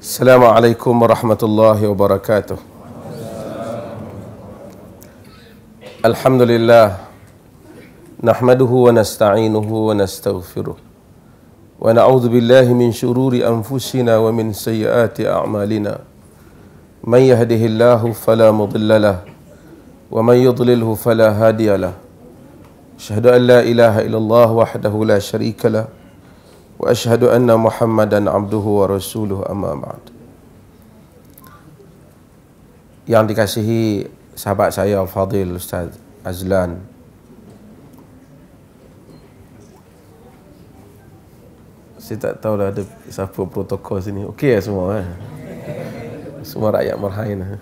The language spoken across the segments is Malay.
Assalamualaikum warahmatullahi wabarakatuh. Alhamdulillah. Nahmaduhu wa nasta'inuhu wa nastaghfiruh. Wa na'udzu billahi min syururi anfusina wa min sayyiati a'malina. Man yahdihillahu fala mudilla lahu wa man yudlilhu fala hadiya lahu. Asyhadu an la ilaha illallah wahdahu la syarika lahu wa asyhadu anna Muhammadan abduhu wa rasuluhu, amma ba'd. Yang dikasihi sahabat saya Fadil Ustaz Azlan, saya tak tahulah ada siapa protokol sini. Okey lah semua eh? Semua rakyat Merhain.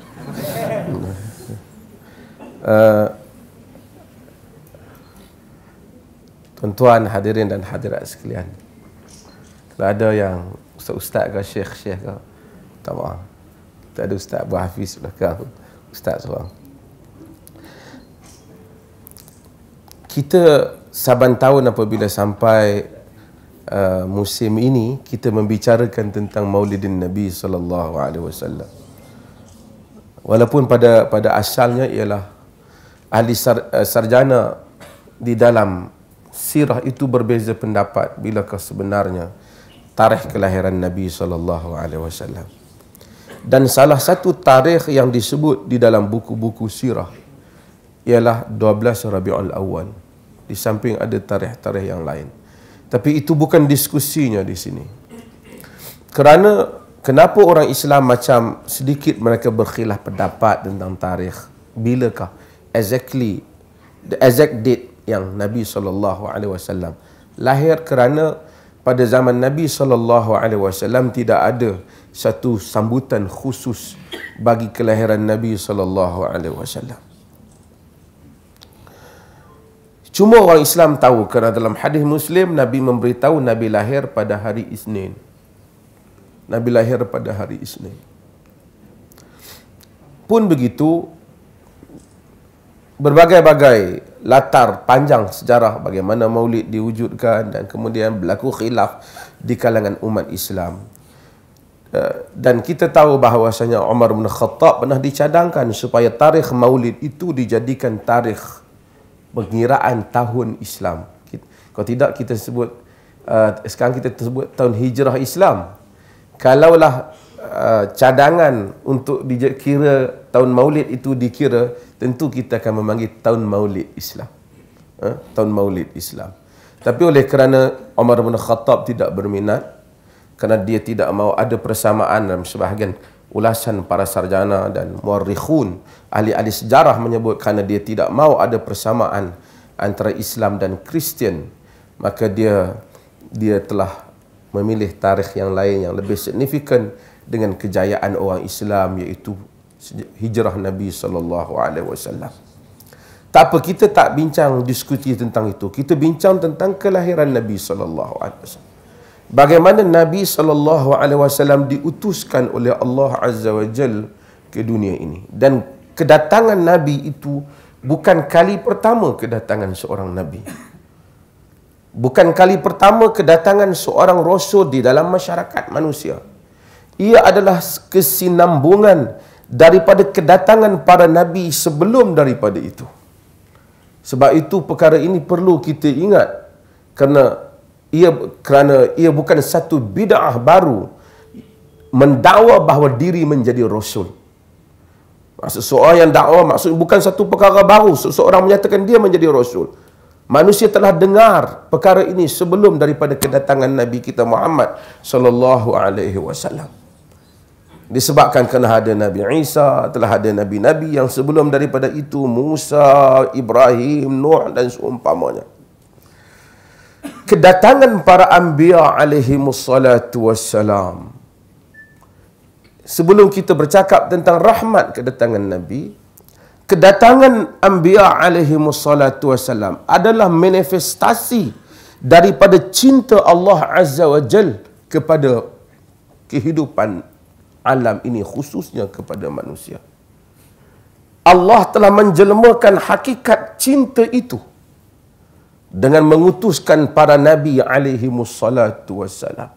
Tuan-tuan hadirin dan hadirat sekalian, kalau ada yang ustaz-ustaz ke syekh-syekh ke, tak maaf, kita ada Ustaz Abu Hafiz belakang, ustaz seorang. Kita saban tahun apabila sampai musim ini, kita membicarakan tentang Maulidin Nabi sallallahu alaihi wasallam. Walaupun pada asalnya ialah ahli sarjana di dalam sirah itu berbeza pendapat bilakah sebenarnya tarikh kelahiran Nabi sallallahu alaihi wasallam. Dan salah satu tarikh yang disebut di dalam buku-buku sirah ialah 12 Rabiul Awal. Di samping ada tarikh-tarikh yang lain. Tapi itu bukan diskusinya di sini. Kerana kenapa orang Islam macam sedikit mereka berkhilaf pendapat tentang tarikh? Bilakah exactly the exact date yang Nabi sallallahu alaihi wasallam lahir? Kerana pada zaman Nabi sallallahu alaihi wasallam tidak ada satu sambutan khusus bagi kelahiran Nabi sallallahu alaihi wasallam. Cuma orang Islam tahu kerana dalam hadis Muslim Nabi memberitahu Nabi lahir pada hari Isnin. Nabi lahir pada hari Isnin. Pun begitu, berbagai-bagai latar panjang sejarah bagaimana Maulid diwujudkan dan kemudian berlaku khilaf di kalangan umat Islam. Dan kita tahu bahawasanya Umar bin Khattab pernah dicadangkan supaya tarikh Maulid itu dijadikan tarikh pengiraan tahun Islam. Kalau tidak kita sebut sekarang kita sebut tahun Hijrah Islam. Kalaulah cadangan untuk dikira tahun Maulid itu dikira, tentu kita akan memanggil tahun Maulid Islam. Tahun Maulid Islam. Tapi oleh kerana Umar bin Khattab tidak berminat, kerana dia tidak mahu ada persamaan dalam sebahagian ulasan para sarjana dan muarrikhun, ahli-ahli sejarah menyebut kerana dia tidak mahu ada persamaan antara Islam dan Kristian, maka dia telah memilih tarikh yang lain yang lebih signifikan dengan kejayaan orang Islam, iaitu hijrah Nabi sallallahu alaihi wasallam. Tak apa, kita tak bincang diskusi tentang itu. Kita bincang tentang kelahiran Nabi sallallahu alaihi wasallam. Bagaimana Nabi sallallahu alaihi wasallam diutuskan oleh Allah Azza wa Jalla ke dunia ini. Dan kedatangan Nabi itu bukan kali pertama kedatangan seorang Nabi. Bukan kali pertama kedatangan seorang Rasul di dalam masyarakat manusia. Ia adalah kesinambungan daripada kedatangan para Nabi sebelum daripada itu. Sebab itu perkara ini perlu kita ingat, kerana ia bukan satu bid'ah baru mendakwa bahawa diri menjadi Rasul. Maksud seorang yang dakwa maksud bukan satu perkara baru seseorang menyatakan dia menjadi Rasul. Manusia telah dengar perkara ini sebelum daripada kedatangan Nabi kita Muhammad sallallahu alaihi wasallam. Disebabkan kerana ada Nabi Isa, telah ada nabi-nabi yang sebelum daripada itu, Musa, Ibrahim, Nuh dan seumpamanya. Kedatangan para anbiya alaihimussalatu wassalam. Sebelum kita bercakap tentang rahmat kedatangan Nabi, kedatangan anbiya alaihimussalatu wassalam adalah manifestasi daripada cinta Allah Azza wa Jal kepada kehidupan alam ini, khususnya kepada manusia. Allah telah menjelmakan hakikat cinta itu dengan mengutuskan para nabi alaihimussalatu wassalam.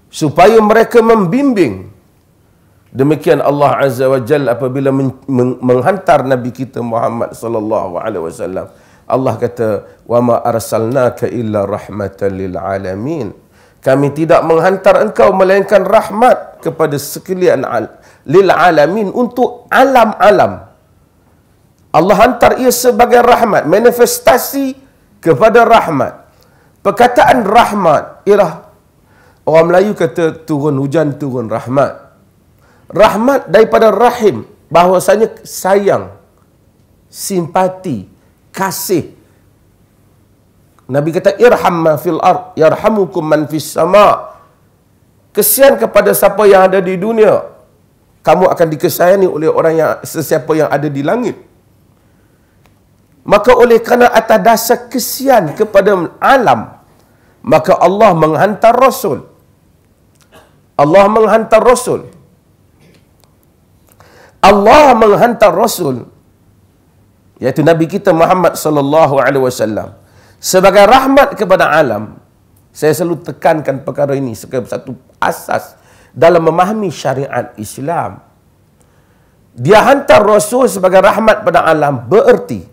supaya mereka membimbing. Demikian Allah Azza wa Jalla apabila menghantar Nabi kita Muhammad sallallahu alaihi wasallam. Allah kata, "Wa ma arsalnaka illa rahmatan lil alamin." Kami tidak menghantar engkau melainkan rahmat kepada sekalian lil alamin, untuk alam-alam. Allah hantar ia sebagai rahmat, manifestasi kepada rahmat. Perkataan rahmat ialah, orang Melayu kata turun hujan, turun rahmat. Rahmat daripada rahim, bahawasanya sayang, simpati, kasih. Nabi kata, irham ma fil ard yarhamukum man fis sama. Kesian kepada siapa yang ada di dunia, kamu akan dikesiani oleh orang yang sesiapa yang ada di langit. Maka oleh kerana atas dasar kesian kepada alam, maka Allah menghantar Rasul. Allah menghantar Rasul. Allah menghantar Rasul, iaitu Nabi kita Muhammad sallallahu alaihi wasallam, sebagai rahmat kepada alam. Saya selalu tekankan perkara ini sebagai satu asas dalam memahami syariat Islam. Dia hantar Rasul sebagai rahmat pada alam, bererti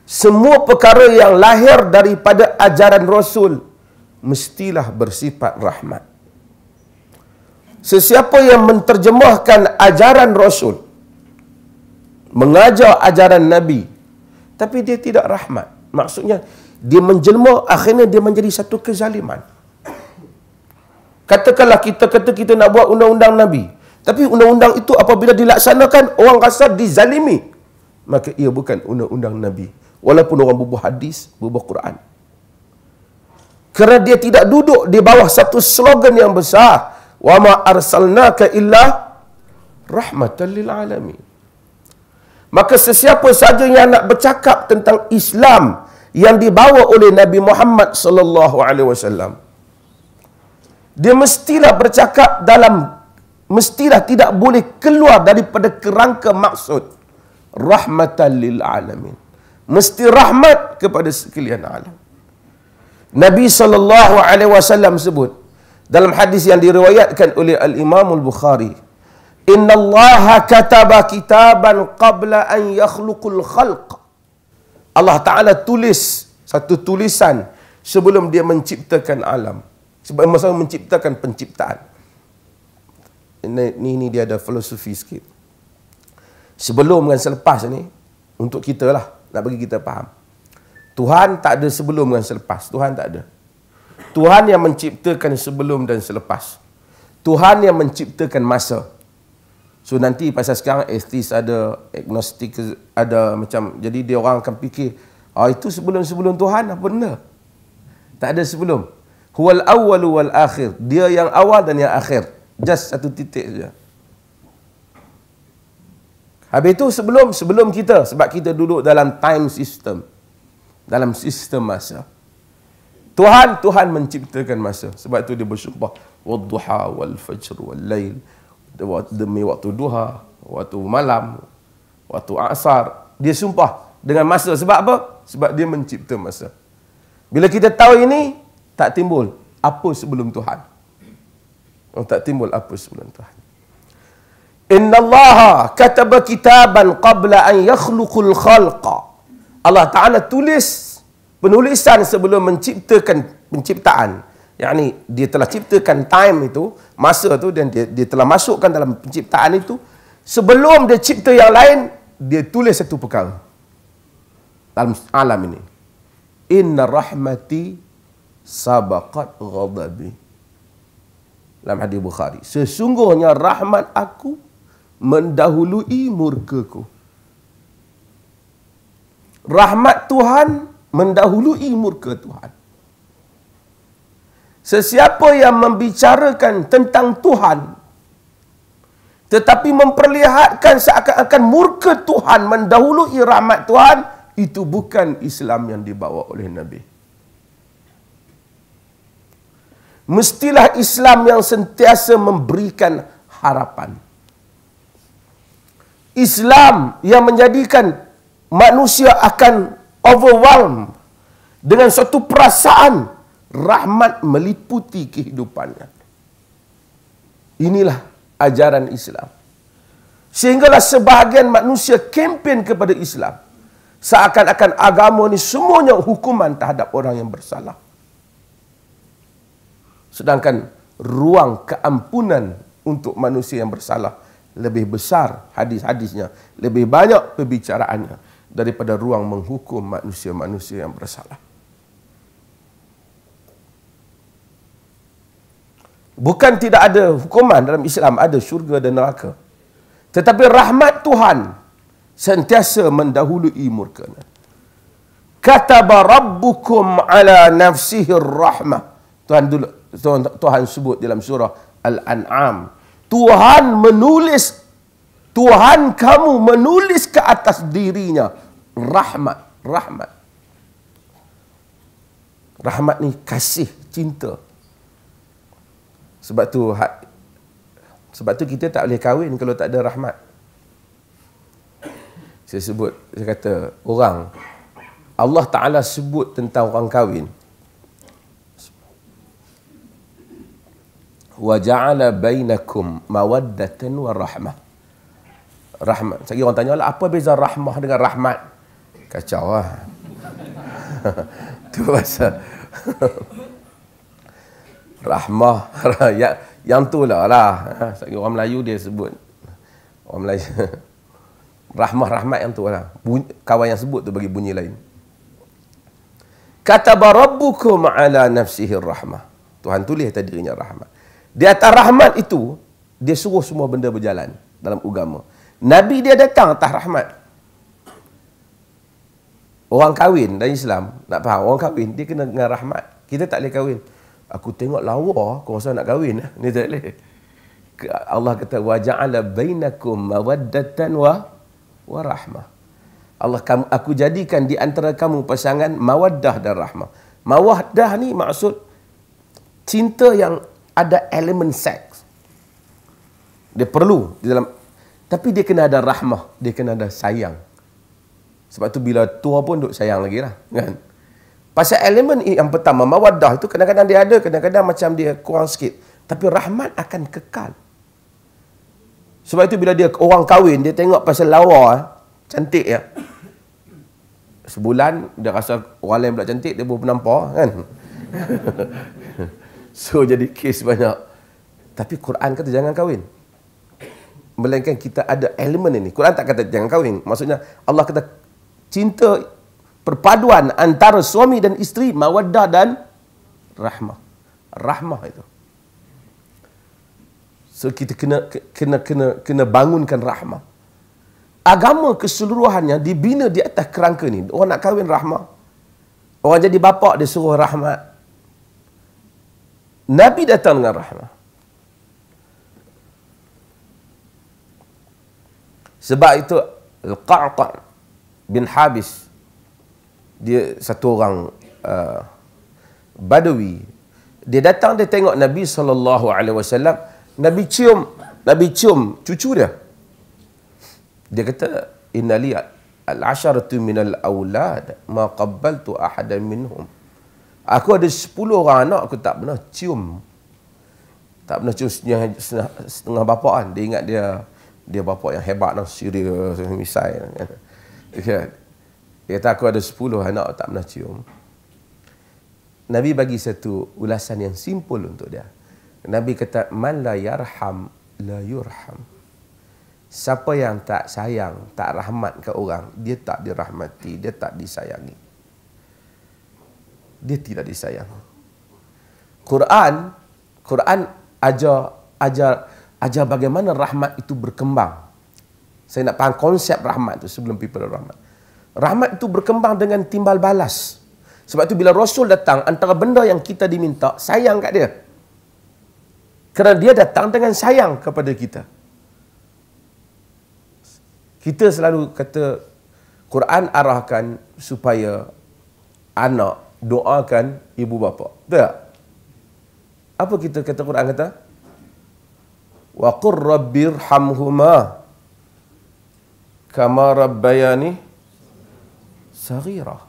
semua perkara yang lahir daripada ajaran Rasul mestilah bersifat rahmat. Sesiapa yang menterjemahkan ajaran Rasul, mengajar ajaran Nabi, tapi dia tidak rahmat, maksudnya dia menjelma, akhirnya dia menjadi satu kezaliman. Katakanlah kita nak buat undang-undang Nabi, tapi undang-undang itu apabila dilaksanakan orang rasa dizalimi, maka ia bukan undang-undang Nabi, walaupun orang berbuah hadis, berbuah Quran. Kerana dia tidak duduk di bawah satu slogan yang besar, wa ma arsalnaka illa rahmatan lil alamin. Maka sesiapa saja yang nak bercakap tentang Islam yang dibawa oleh Nabi Muhammad sallallahu alaihi wasallam, dia mestilah bercakap mestilah tidak boleh keluar daripada kerangka maksud rahmatan lil alamin. Mesti rahmat kepada sekalian alam. Nabi sallallahu alaihi wasallam sebut dalam hadis yang diriwayatkan oleh Al-Imam Al-Bukhari, "Inna Allah kataba kitaban qabla an yakhluqul khalq." Allah Ta'ala tulis satu tulisan sebelum dia menciptakan alam, sebelum masa menciptakan penciptaan. Ini dia ada filosofi sikit. Sebelum dan selepas ni, untuk kita lah, nak bagi kita faham. Tuhan tak ada sebelum dan selepas. Tuhan tak ada. Tuhan yang menciptakan sebelum dan selepas. Tuhan yang menciptakan masa. So nanti pasal sekarang atheist ada, agnostik ada, macam, jadi dia orang akan fikir, itu sebelum Tuhan apa benda? Tak ada sebelum. Huwal awwalu wal akhir. Dia yang awal dan yang akhir. Just satu titik saja. Habis itu sebelum kita, sebab kita duduk dalam time system, dalam sistem masa. Tuhan menciptakan masa. Sebab itu dia bersumpah, wadduha wal fajr wal lail, demi waktu duha, waktu malam, waktu asar. Dia sumpah dengan masa. Sebab apa? Sebab dia mencipta masa. Bila kita tahu ini, tak timbul apa sebelum Tuhan. Tak timbul apa sebelum Tuhan. Inna Allah kataba kitaban qabla an yakhluqul khalqa. Allah Ta'ala tulis penulisan sebelum menciptakan penciptaan. Yakni dia telah ciptakan time itu, masa itu, dan dia telah masukkan dalam penciptaan itu. Sebelum dia cipta yang lain, dia tulis satu perkara dalam alam ini. Inna rahmati sabaqat ghadabi. Dalam hadis Bukhari, sesungguhnya rahmat aku mendahului murkaku. Rahmat Tuhan mendahului murka Tuhan. Sesiapa yang membicarakan tentang Tuhan tetapi memperlihatkan seakan-akan murka Tuhan mendahului rahmat Tuhan, itu bukan Islam yang dibawa oleh Nabi. Mestilah Islam yang sentiasa memberikan harapan. Islam yang menjadikan manusia akan overwhelmed dengan suatu perasaan rahmat meliputi kehidupannya. Inilah ajaran Islam. Sehinggalah sebahagian manusia kempen kepada Islam. Seakan-akan agama ni semuanya hukuman terhadap orang yang bersalah. Sedangkan ruang keampunan untuk manusia yang bersalah lebih besar hadis-hadisnya, lebih banyak perbicaraannya daripada ruang menghukum manusia-manusia yang bersalah. Bukan tidak ada hukuman dalam Islam, ada syurga dan neraka. Tetapi rahmat Tuhan sentiasa mendahului murkanya. Kataba rabbukum ala nafsihi rahmah. Tuhan sebut dalam surah Al-An'am. Tuhan kamu menulis ke atas dirinya rahmat. Rahmat ni kasih, cinta. Sebab tu kita tak boleh kahwin kalau tak ada rahmat. Saya kata orang, Allah Ta'ala sebut tentang orang kahwin. Wa ja'ala bainakum mawaddatan wa rahmah. Rahmat. Sekali orang tanya lah, apa beza rahmah dengan rahmat? Kacau lah. Tu pasal rahmah yang tu lah. Sekali orang Melayu dia sebut. Orang Melayu rahmat yang tu lah. Kawan yang sebut tu bagi bunyi lain. Kataba rabbukum ala nafsihi rahmah. Tuhan tulis atas dirinya rahmat. Di atas rahmat itu, dia suruh semua benda berjalan dalam agama. Nabi dia datang atas rahmat. Orang kahwin dalam Islam, nak faham, orang kahwin, dia kena dengan rahmat. Kita tak boleh kahwin. Aku tengok lawa, kau rasa nak kahwin. Ni tak boleh. Allah kata, wa ja'ala bainakum mawaddatan wa rahmah. Allah, aku jadikan di antara kamu pasangan mawaddah dan rahmah. Mawaddah ni maksud cinta yang ada elemen seks. Dia perlu di dalam, tapi dia kena ada rahmah, dia kena ada sayang. Sebab tu bila tua pun duk sayang lagi lah, kan? Pasal elemen yang pertama, mawaddah itu kadang-kadang dia ada, kadang-kadang macam dia kurang sikit. Tapi rahmat akan kekal. Sebab itu bila dia orang kahwin, dia tengok pasal lawa, cantik ya. Sebulan, dia rasa orang lain pula cantik, dia baru penampar, kan? So, jadi kes banyak. Tapi Quran kata jangan kahwin. Melainkan kita ada elemen ini. Quran tak kata jangan kahwin. Maksudnya, Allah kata cinta, perpaduan antara suami dan isteri, mawaddah dan rahmah. Rahmah itu. So, kita kena bangunkan rahmah. Agama keseluruhannya dibina di atas kerangka ni. Orang nak kahwin rahmah. Orang jadi bapa dia suruh rahmat. Nabi datang dengan rahmah. Sebab itu Al-Qa'qa' bin Habis, dia satu orang Badawi. Dia datang, dia tengok Nabi SAW. Nabi cium cucu dia. Dia kata, innali al-asharatu minal awlad ma qabbaltu ahadan minhum. Aku ada 10 orang anak, aku tak pernah cium. Tak pernah cium setengah bapa kan. Dia ingat dia bapa yang hebat lah, serius, misai. Dia kata, aku ada 10 anak, tak pernah cium. Nabi bagi satu ulasan yang simple untuk dia. Nabi kata, man la yarham la yurham. Siapa yang tak sayang, tak rahmat ke orang, dia tak dirahmati, dia tak disayangi. Dia tidak disayang. Quran ajar bagaimana rahmat itu berkembang. Saya nak faham konsep rahmat itu sebelum pergi pada rahmat. Rahmat itu berkembang dengan timbal balas. Sebab itu bila Rasul datang, antara benda yang kita diminta, sayang kat dia. Kerana dia datang dengan sayang kepada kita. Kita selalu kata, Quran arahkan supaya anak doakan ibu bapa. Betul tak? Apa kita kata Quran kata? Wa qur rabbirhamhuma kama rabbayani saghira.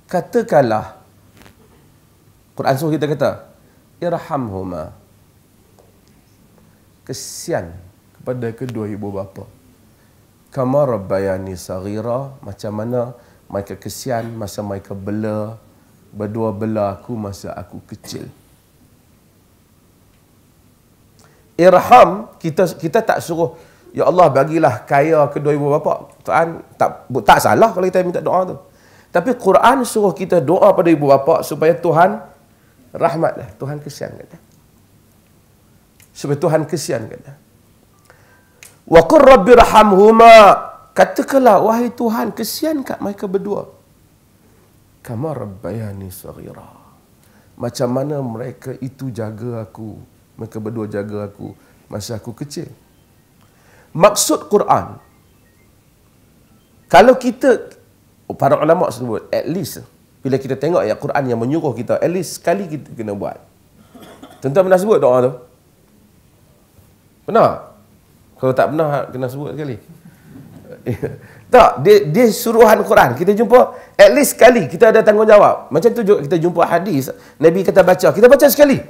Katakanlah, Quran suruh kita kata, irhamhuma. kesian kepada kedua ibu bapa. Kama rabbayani saghira, macam mana mereka kesian masa mereka berdua bela aku masa aku kecil. Irham, kita tak suruh, ya Allah bagilah kaya kedua ibu bapa. Tuhan tak salah kalau kita minta doa tu. Tapi Quran suruh kita doa pada ibu bapa supaya Tuhan rahmatlah, Tuhan kesian kat dia. Supaya Tuhan kesian kat dia. Wa qur rabbirhamhuma, katakanlah wahai Tuhan kesian kat mereka berdua. Kama rabbayani saghira, macam mana mereka itu jaga aku, mereka berdua jaga aku masa aku kecil. Maksud Quran, kalau kita, para ulama sebut, at least bila kita tengok ayat Quran yang menyuruh kita, at least sekali kita kena buat. Tuan-tuan pernah sebut doa tu? Pernah? Kalau tak pernah, kena sebut sekali. Tak, dia suruhan Quran. Kita jumpa, at least sekali kita ada tanggungjawab. Macam tu juga kita jumpa hadis, Nabi kata baca, kita baca sekali.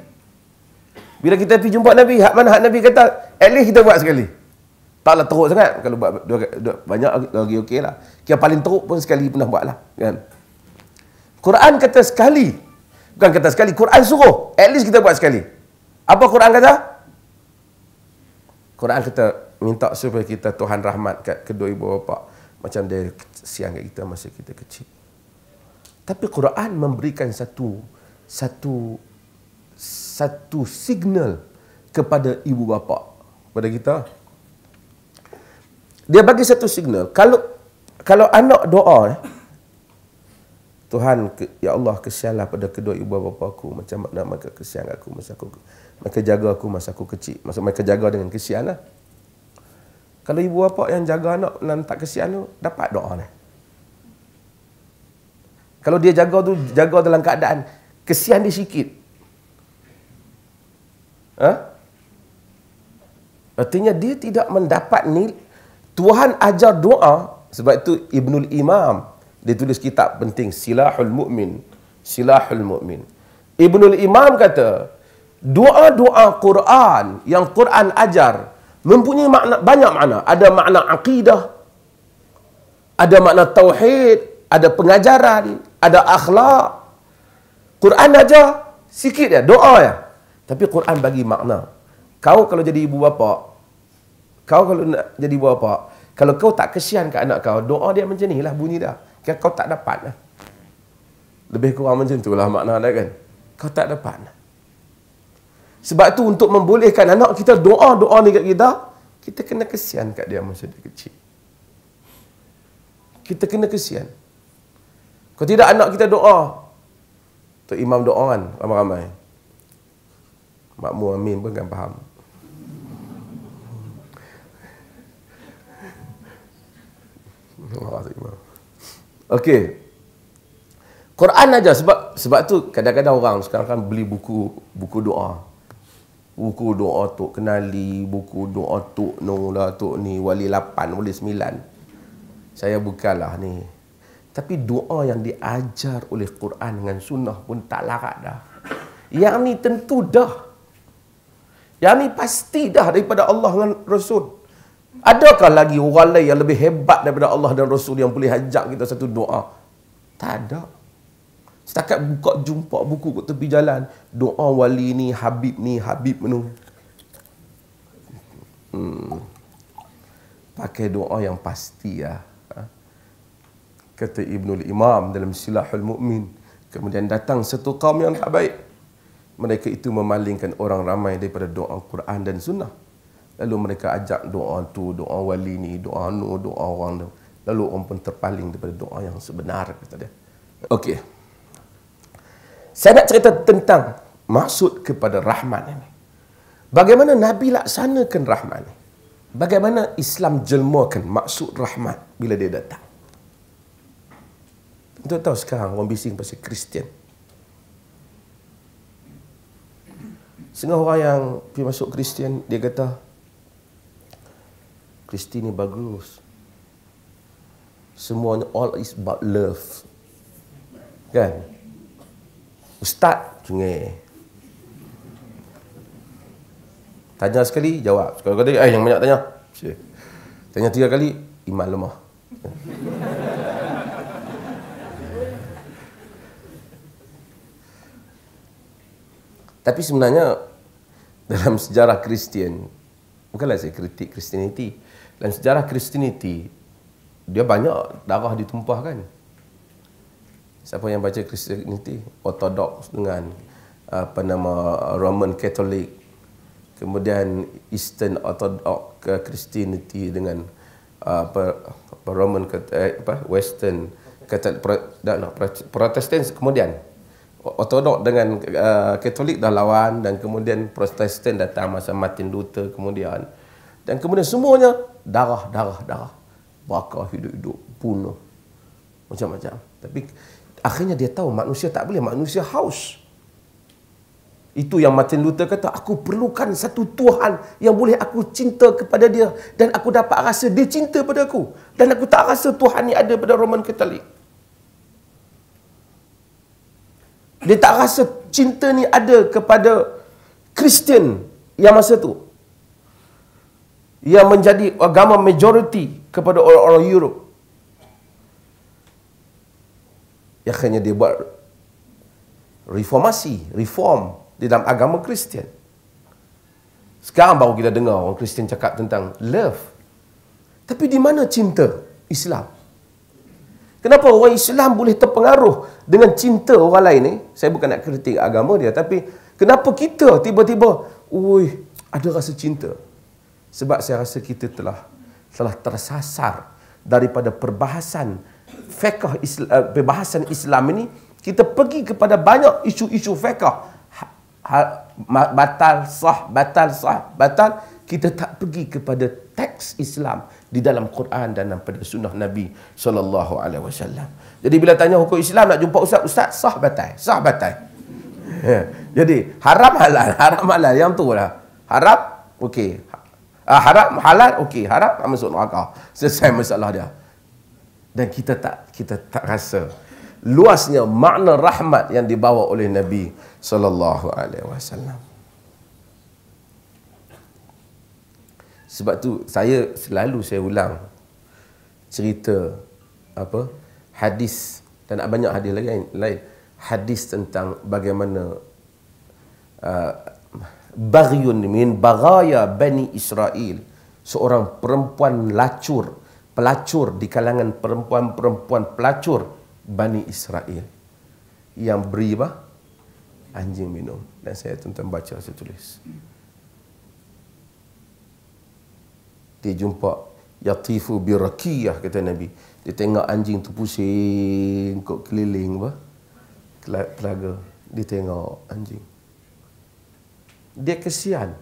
Bila kita pergi jumpa Nabi, hak mana hak Nabi kata, at least kita buat sekali. Taklah teruk sangat. Kalau buat banyak lagi okey lah. Yang paling teruk pun sekali pernah buat lah. Kan? Quran kata sekali. Bukan kata sekali, Quran suruh. At least kita buat sekali. Apa Quran kata? Quran kata, minta supaya kita Tuhan rahmat kat kedua ibu bapa. Macam dia kesian kat kita masa kita kecil. Tapi Quran memberikan satu signal kepada ibu bapa, kepada kita. Dia bagi satu signal. Kalau anak doa, Tuhan, ya Allah kesianlah pada kedua ibu bapa aku, macam mana mereka kesian aku masa aku, mereka jaga aku masa aku kecil. Maksud mereka jaga dengan kesian lah. Kalau ibu bapa yang jaga anak dan tak kesian tu, dapat doa ni. Kalau dia jaga dalam keadaan kesian dia sikit. Artinya dia tidak mendapat ni. Tuhan ajar doa, sebab itu Ibnul Imam dia tulis kitab penting, Silahul Mu'min. Ibnul Imam kata, doa-doa Quran yang Quran ajar mempunyai makna, banyak makna. Ada makna akidah, ada makna tauhid, ada pengajaran, ada akhlak. Quran ajar sikit ya, doa ya. Tapi Quran bagi makna. Kau kalau jadi ibu bapa, kalau kau tak kesian ke anak kau, doa dia macam ni lah bunyi dah. Kau tak dapat lah. Lebih kurang macam tu lah makna dia kan. Kau tak dapat lah. Sebab tu untuk membolehkan anak kita doa-doa ni kat kita kena kesian kat dia masa dia kecil. Kita kena kesian. Kalau tidak anak kita doa, Tok Imam doa kan ramai-ramai. Makmum amin pun kan faham. Okey. Quran aja sebab tu kadang-kadang orang sekarang kan beli buku doa. Buku doa Tok Kenali, buku doa Tok Nolah, Tok ni, Wali 8, Wali 9. Saya bukalah ni. Tapi doa yang diajar oleh Quran dengan sunnah pun tak larat dah. Yang ni tentu dah. Yang ni pasti dah daripada Allah dengan Rasul. Adakah lagi orang lain yang lebih hebat daripada Allah dan Rasul yang boleh ajak kita satu doa? Tak ada. Setakat buka jumpa buku kat tepi jalan, doa wali ni, Habib menu. Pakai doa yang pasti ya. Kata Ibnul Imam dalam Silahul Mu'min. Kemudian datang satu kaum yang tak baik. Mereka itu memalingkan orang ramai daripada doa Quran dan Sunnah. Lalu mereka ajak doa tu, doa wali ni, doa nu, doa orang tu. Lalu orang pun terpaling daripada doa yang sebenar, kata dia. Okey. Saya nak cerita tentang maksud kepada rahmat ini. Bagaimana Nabi laksanakan rahmat ini. Bagaimana Islam jelmakan maksud rahmat bila dia datang. Untuk tahu sekarang orang bising pasal Kristian. Setengah orang yang pergi masuk Kristian, dia kata, Kristian ni bagus. Semuanya all is about love. Kan? Ustaz, cengih. Tanya sekali, jawab. Sekali-kali, yang banyak tanya. Tanya 3 kali, iman lemah. Tapi sebenarnya dalam sejarah Kristian, bukanlah saya kritik Kristianiti, dalam sejarah Kristianiti dia banyak darah ditumpahkan. Siapa yang baca Kristianiti? Ortodoks dengan Roman Catholic, kemudian Eastern Orthodox Christianity dengan Roman Western Protestan, kemudian Ortodok dengan Katolik dah lawan, dan kemudian Protestan datang masa Martin Luther kemudian, dan kemudian semuanya darah, bakar hidup-hidup, bunuh, macam-macam. Tapi akhirnya dia tahu manusia tak boleh, manusia haus. Itu yang Martin Luther kata, aku perlukan satu Tuhan yang boleh aku cinta kepada dia, dan aku dapat rasa dia cinta pada aku, dan aku tak rasa Tuhan ni ada pada Roman Katolik. Dia tak rasa cinta ni ada kepada Kristian yang masa tu, yang menjadi agama majoriti kepada orang-orang Europe. Akhirnya dia buat reform di dalam agama Kristian. Sekarang baru kita dengar orang Kristian cakap tentang love. Tapi di mana cinta Islam? Kenapa orang Islam boleh terpengaruh dengan cinta orang lain ni? Saya bukan nak kritik agama dia, tapi kenapa kita tiba-tiba, ada rasa cinta? Sebab saya rasa kita telah tersasar daripada perbahasan fiqh perbahasan Islam ini. Kita pergi kepada banyak isu-isu fiqh. Batal, sah, batal. Kita tak pergi kepada teks Islam di dalam Quran dan pada sunnah Nabi SAW. Jadi bila tanya hukum Islam, nak jumpa ustaz, sah batal. Jadi haram halal yang tu lah. Haram, okey. Haram halal, okey. Haram tak masuk neraka. Selesai masalah dia. Dan kita tak rasa luasnya makna rahmat yang dibawa oleh Nabi SAW. Sebab tu saya ulang cerita hadis, dan banyak hadis lain hadis tentang bagaimana Baghyun min baghaya Bani Israel, seorang perempuan pelacur di kalangan perempuan-perempuan pelacur Bani Israel yang beri anjing minum. Dan saya tuan-tuan baca, saya tulis. Dia jumpa yatifu birakiyah, kata Nabi. Dia tengok anjing tu pusing kok keliling telaga. Dia tengok anjing. Dia kesian.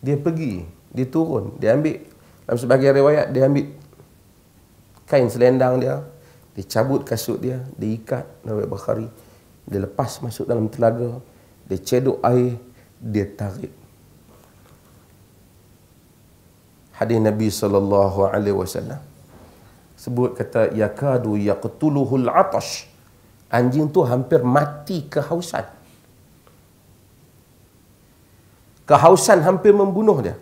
Dia pergi, dia turun, dia ambil, dalam sebagian riwayat dia ambil kain selendang dia cabut kasut dia ikat Nabi Bukhari, dia lepas masuk dalam telaga, dia cedok air, dia tarik. Hadis Nabi SAW sebut, kata, yakadu yaqtuluhul atash, anjing tu hampir mati kehausan. Kehausan hampir membunuh dia.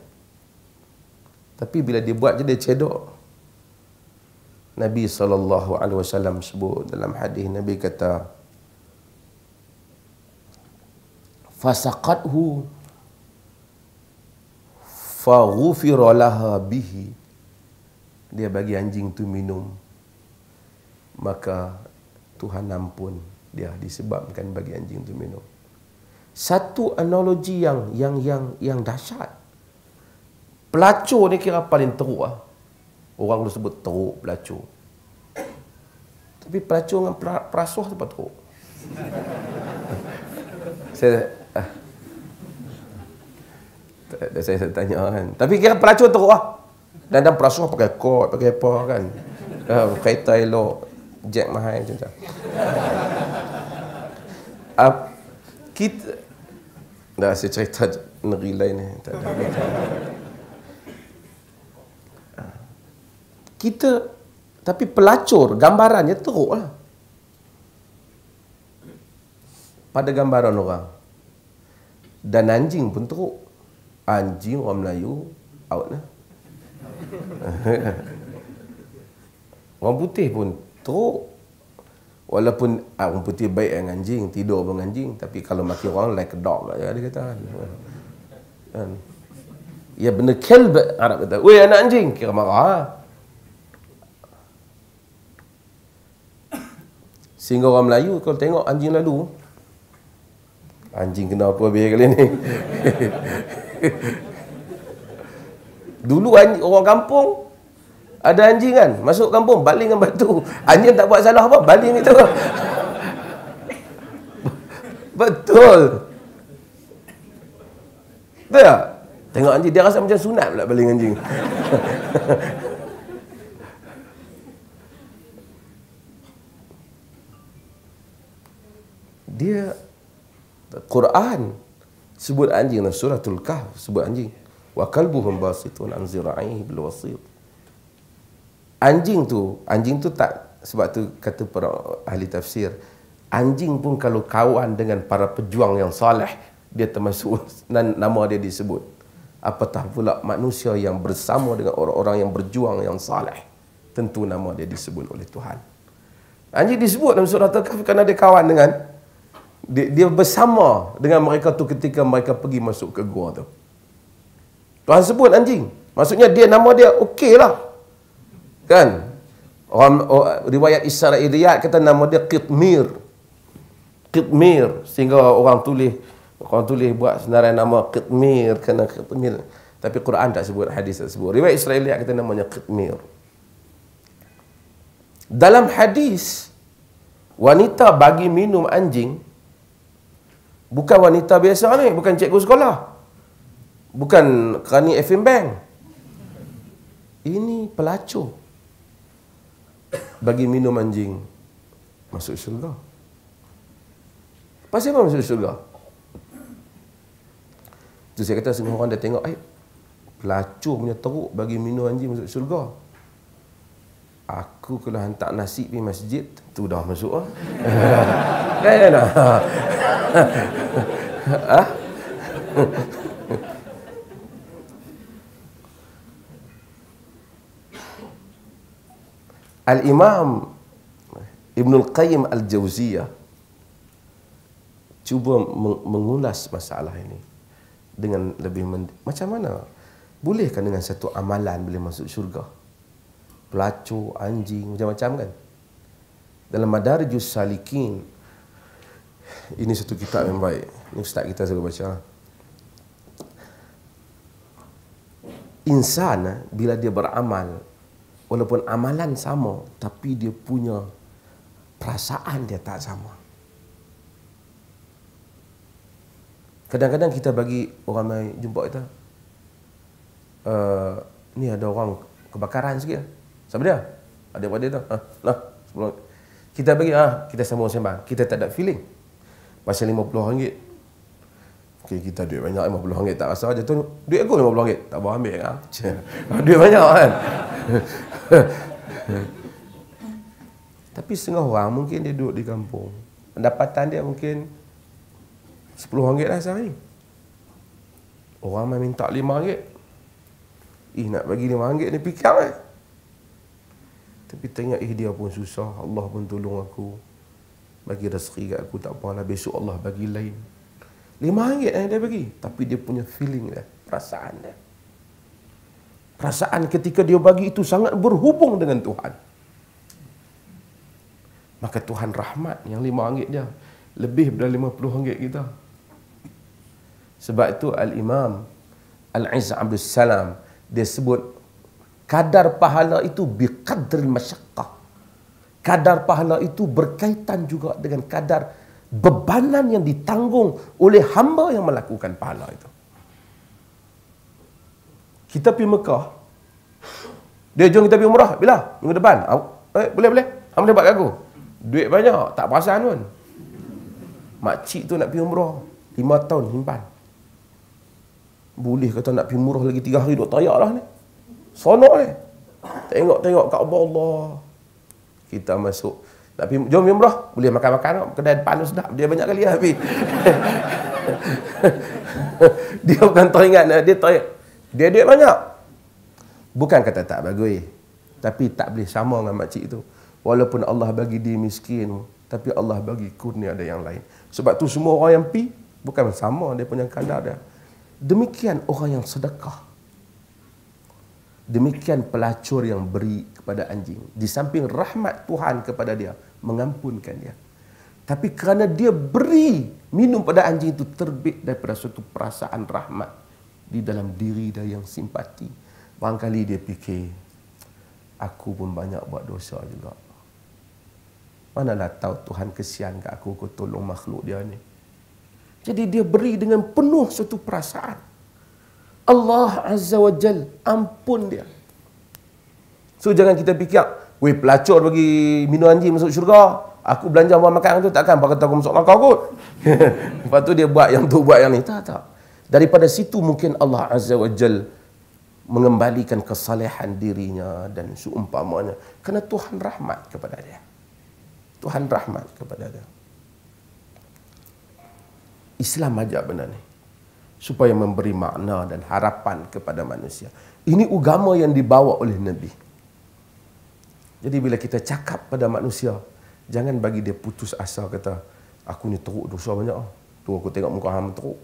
Tapi bila dia buat je, dia cedok. Nabi SAW sebut dalam hadis, Nabi kata, fasaqathu faghufira laha bihi, dia bagi anjing tu minum, maka Tuhan ampun dia disebabkan bagi anjing tu minum. Satu analogi yang dahsyat. Pelacur ni kira paling teruk lah. Orang boleh sebut teruk pelacur. Tapi pelacur dengan perasuh tu teruk. Saya tanya kan. Tapi kira pelacur teruk lah. Dan perasuh pakai kot, pakai apa kan. Kereta elok, jack mahal macam tu. Kita dah saya cerita negeri lain ni. Tak ada. Kita, tapi pelacur gambarannya teruk lah. Pada gambaran orang. Dan anjing pun teruk. Anjing orang Melayu out lah. Orang putih pun teruk. Walaupun orang putih baik dengan anjing, tidur dengan anjing, tapi kalau maki orang like a dog lah, dia kata kan. Ya benda kelb, Arab kata, "Weh anak anjing," kira marah. Sehingga orang Melayu kalau tengok anjing lalu, anjing kena apa habis kali ni. Dulu orang kampung ada anjing kan, masuk kampung baling dengan batu. Anjing tak buat salah apa, baling itu. Betul. Betul tak? Tengok anjing, dia rasa macam sunat pula baling anjing. Dia Quran sebut anjing dalam suratul Kahf sebut anjing. Wa kalbuhum basitun an zira'ihi bil wasit. Anjing tu tak, sebab tu kata para ahli tafsir, anjing pun kalau kawan dengan para pejuang yang soleh, dia termasuk nama dia disebut. Apatah pula manusia yang bersama dengan orang-orang yang berjuang yang soleh, tentu nama dia disebut oleh Tuhan. Anjing disebut dalam surah Al-Kahf kerana dia kawan dengan dia bersama dengan mereka tu ketika mereka pergi masuk ke gua tu. Tuhan sebut anjing. Maksudnya dia nama dia okey lah. Kan? Riwayat Israiliyat kata nama dia Qitmir. Qitmir. Sehingga orang tulis buat senarai nama Qitmir kerana Qitmir. Tapi Quran tak sebut, hadis tak sebut. Riwayat Israiliyat kata namanya Qitmir. Dalam hadis, wanita bagi minum anjing bukan wanita biasa ni, bukan cikgu sekolah, bukan kerani FM Bank. Ini pelacur bagi minum anjing masuk syurga. Pasal apa masuk syurga? Tu saya kata semua orang dah tengok, pelacur punya teruk bagi minum anjing masuk syurga. Aku kalau hantar nasi pergi masjid, tu dah masuk lah. Kan? Al-Imam Ibnul Qayyim Al-Jauziyah cuba mengulas masalah ini dengan lebih macam mana bolehkah dengan satu amalan boleh masuk syurga? Pelacur, anjing, macam-macam kan. Dalam Madarijus Salikin, ini satu kitab yang baik. Ini ustaz kita selalu baca. Insan bila dia beramal, walaupun amalan sama, tapi dia punya perasaan dia tak sama. Kadang-kadang kita bagi orang mai jumpa kita, ni ada orang kebakaran sikit. Siapa dia? Adik-adik tu. Nah, sebelum kita bagi, kita sambung sembang. Kita tak ada feeling. Pasal RM50. Okey, kita duit banyak, RM50 tak rasa. Dia tu, duit aku RM50. Tak boleh ambil kan? Duit banyak kan? Tapi setengah orang mungkin dia duduk di kampung. Pendapatan dia mungkin RM10 lah sehari. Orang main minta RM5. Nak bagi RM5 ni fikir Tapi tengok dia pun susah, Allah pun tolong aku. Bagi rezeki kat aku, tak apalah, besok Allah bagi lain. RM5 dia bagi. Tapi dia punya feeling dia, perasaan dia. Perasaan ketika dia bagi itu sangat berhubung dengan Tuhan. Maka Tuhan rahmat yang RM5 dia lebih daripada RM50 kita. Sebab itu Al-Imam Al-Izz Abdul Salam dia sebut kadar pahala itu biqadril masyaqqah. Kadar pahala itu berkaitan juga dengan kadar bebanan yang ditanggung oleh hamba yang melakukan pahala itu. Kita pergi Mekah. Dia jom kita pergi umrah. Bila? Minggu depan. Boleh. Hang boleh buat kat aku. Duit banyak. Tak perasan pun. Makcik tu nak pergi umrah. 5 tahun simpan. Boleh kata nak pergi umrah lagi 3 hari 2 tayak lah ni. Sonok ni. Tengok Kaabah Allah. Kita masuk. Nak pergi, jom umrah. Boleh makan-makan. Kedai depan tu sedap. Dia banyak kali lah pergi. Dia bukan teringat, dia teringat. Dia duit banyak. Bukan kata tak bagus, tapi tak boleh sama dengan makcik tu. Walaupun Allah bagi dia miskin, tapi Allah bagi kurnia ada yang lain. Sebab tu semua orang yang pi bukan sama dia punya kadar dia. Demikian orang yang sedekah. Demikian pelacur yang beri kepada anjing. Di samping rahmat Tuhan kepada dia, mengampunkan dia. Tapi kerana dia beri minum pada anjing itu, terbit daripada suatu perasaan rahmat di dalam diri dia yang simpati. Barangkali dia fikir, aku pun banyak buat dosa juga. Manalah tahu Tuhan kesian kat aku tolong makhluk dia ni. Jadi dia beri dengan penuh suatu perasaan. Allah Azza wa Jal ampun dia. So jangan kita fikir, weh pelacur bagi minum anjing masuk syurga, aku belanja buat makan tu takkan kata aku masuk neraka kot. Lepas tu dia buat yang tu, buat yang ni. Tak. Daripada situ mungkin Allah Azza wa Jal mengembalikan kesalehan dirinya dan seumpamanya. Kerana Tuhan rahmat kepada dia. Tuhan rahmat kepada dia. Islam ajar benda ni, supaya memberi makna dan harapan kepada manusia. Ini agama yang dibawa oleh Nabi. Jadi bila kita cakap pada manusia, jangan bagi dia putus asa kata, aku ni teruk dosa banyak. Tu aku tengok muka hang teruk.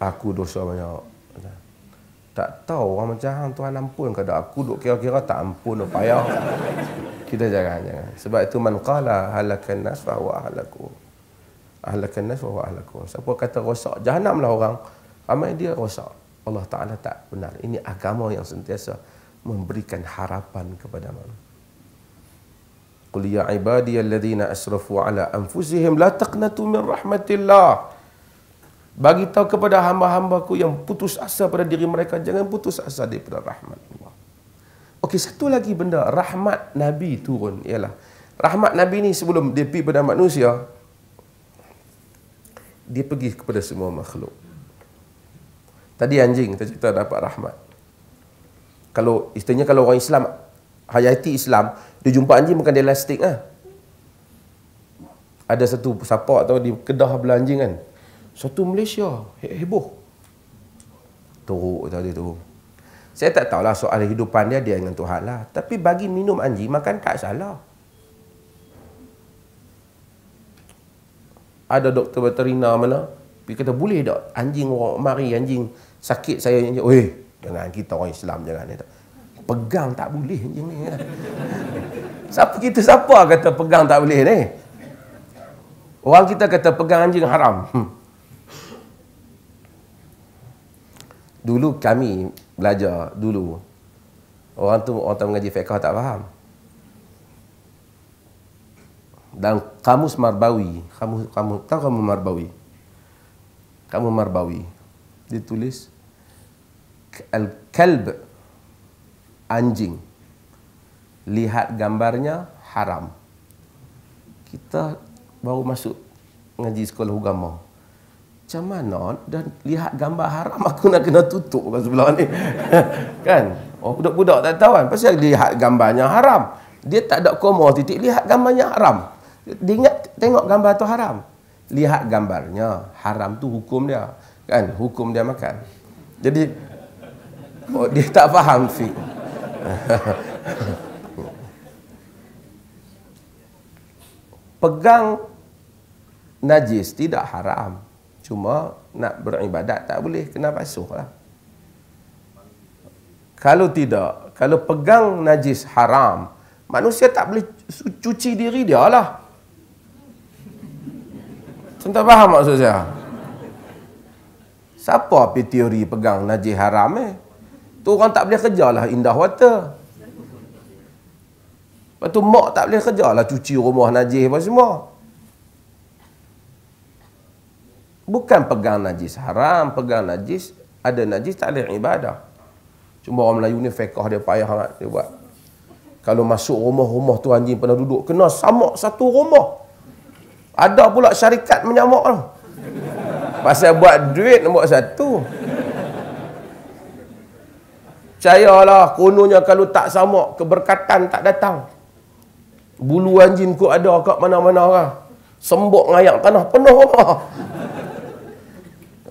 Aku dosa banyak. Tak tahu orang macam hang Tuhan ampun, kada aku duk kira-kira tak ampun payah. Kita jangan. Sebab itu man qala halakan nas fa huwa ahlaku. Ahlakan nas fa huwa ahlaku. Siapa kata rosak jahanamlah orang, ramai dia rosak. Allah Taala tak benar. Ini agama yang sentiasa memberikan harapan kepada manusia. Qul ya ibadiyalladzina asrafu ala anfusihim la taqnatu min rahmatillah. Bagi tahu kepada hamba-hambaku yang putus asa pada diri mereka, jangan putus asa daripada rahmat Allah. Okey, satu lagi benda, rahmat Nabi turun ialah rahmat Nabi ni sebelum dia pergi pada manusia, dia pergi kepada semua makhluk. Tadi anjing kita cerita dapat rahmat. Kalau istilahnya kalau orang Islam hayati Islam, dia jumpa anjing bukan dia elastik ah. Ada satu siapa atau di Kedah belah anjing kan. Satu Malaysia heboh. Teruk tadi tu. Saya tak tahulah soal hidupan dia dengan Tuhan lah. Tapi bagi minum anjing makan tak salah. Ada doktor veterina mana dia kata boleh tak anjing orang mari anjing sakit saya anjing. Oi, jangan, kita orang Islam jangan ni. Pegang tak boleh anjing ni. Siapa kata pegang tak boleh ni? Orang kita kata pegang anjing haram. Dulu kami belajar dulu. Orang tu mengaji fiqh tak faham. Dan kamus Marbawi, kamu tahu kamu Marbawi? Kamu Marbawi ditulis al-kalb, anjing, lihat gambarnya haram. Kita baru masuk ngaji sekolah agama. Macam mana dan lihat gambar haram aku nak kena tutup kat sebelah ni. Kan? Oh, budak-budak tak tahu kan pasal lihat gambarnya haram. Dia tak ada koma titik lihat gambarnya haram. Dia ingat tengok gambar tu haram. Lihat gambarnya haram tu hukum dia. Kan? Hukum dia makan. Jadi dia tak faham fiqh. Pegang najis tidak haram. Cuma nak beribadat tak boleh, kena basuh lah. Kalau tidak, kalau pegang najis haram, manusia tak boleh cuci diri dia lah. Tuan faham maksud saya? Siapa pergi teori pegang najis haram tu orang tak boleh kerja lah indah water. Lepas tu mak tak boleh kerja lah cuci rumah najis apa semua. Bukan pegang najis haram, pegang najis, ada najis tak boleh ibadah. Cuma orang Melayu ni fiqh dia payah sangat dia buat. Kalau masuk rumah-rumah tu anjing pernah duduk, kena samak satu rumah. Ada pula syarikat menyamak tu. Pasal buat duit nombor satu. Percayalah, kononnya kalau tak samak, keberkatan tak datang. Bulu anjing kau ada kat mana-mana lah. Sembok ngayak tanah penuh Allah.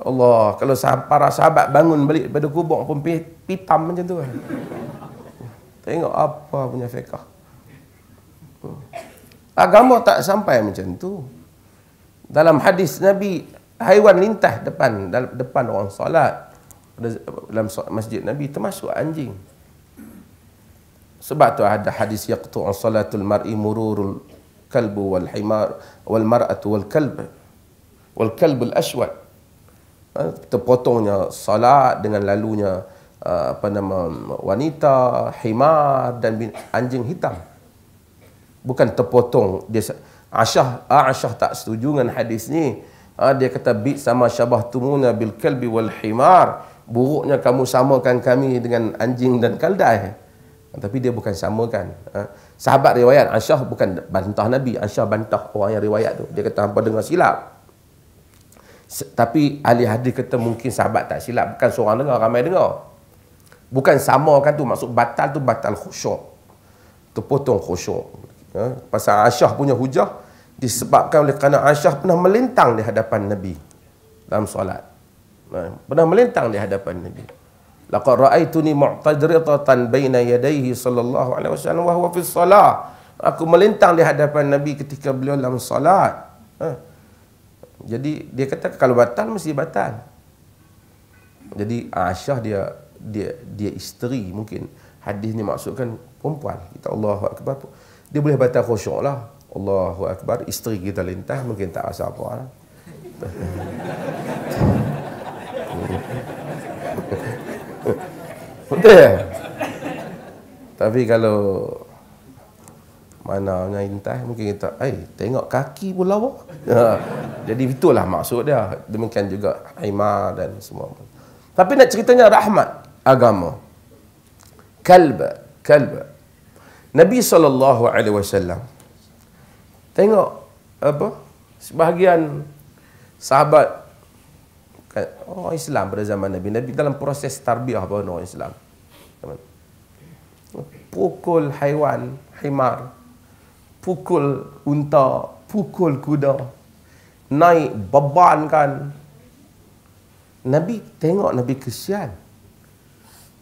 Allah, kalau para sahabat bangun balik daripada kubur pun pitam macam tu kan. Tengok apa punya fiqh. Agama tak sampai macam tu. Dalam hadis Nabi, haiwan lintas depan orang solat dalam masjid Nabi, termasuk anjing. Sebab tu ada hadis yaqtu'u salatul mar'i mururul kalbu wal himar wal mar'atu wal kalbul aswad. Terpotongnya salat dengan lalunya wanita, himar dan anjing hitam. Bukan terpotong. Aisyah tak setuju dengan hadis ni. Dia kata bi sama syabahtumuna bil kalbi wal himar. Buruknya kamu samakan kami dengan anjing dan kaldai. Tapi dia bukan samakan. Sahabat riwayat, Aisyah bukan bantah Nabi, Aisyah bantah orang yang riwayat tu. Dia kata hampa dengar silap. Tapi ahli hadis kata mungkin sahabat tak silap, bukan seorang dengar, ramai dengar. Bukan samakan tu, maksud batal tu batal khusyuk. Terpotong khusyuk. Pasal Aisyah punya hujah disebabkan oleh kerana Aisyah pernah melintang di hadapan Nabi dalam solat. Pernah melintang di hadapan Nabi. Laqad ra'aituni mu'tadridatan baina yadayhi sallallahu alaihi wasallam wa huwa fi shalah. Aku melintang di hadapan Nabi ketika beliau dalam solat. Jadi dia kata kalau batal mesti batal. Jadi Aisyah dia isteri, mungkin hadis ni maksudkan perempuan. Kita Allahu akbar. Dia boleh batal khusyuk lah. Allahu akbar, isteri kita lintas mungkin tak rasa apa lah. Betul. Tapi kalau mana lintas mungkin kita tengok kaki pun lawa. Jadi itulah maksud dia. Demikian juga himar dan semua. Tapi nak ceritanya rahmat agama. Kalb. Nabi SAW tengok apa? Sebahagian sahabat orang Islam pada zaman Nabi dalam proses tarbiyah orang Islam. Pukul haiwan, himar, pukul unta, pukul kuda, naik bebankan. Nabi tengok, Nabi kesian.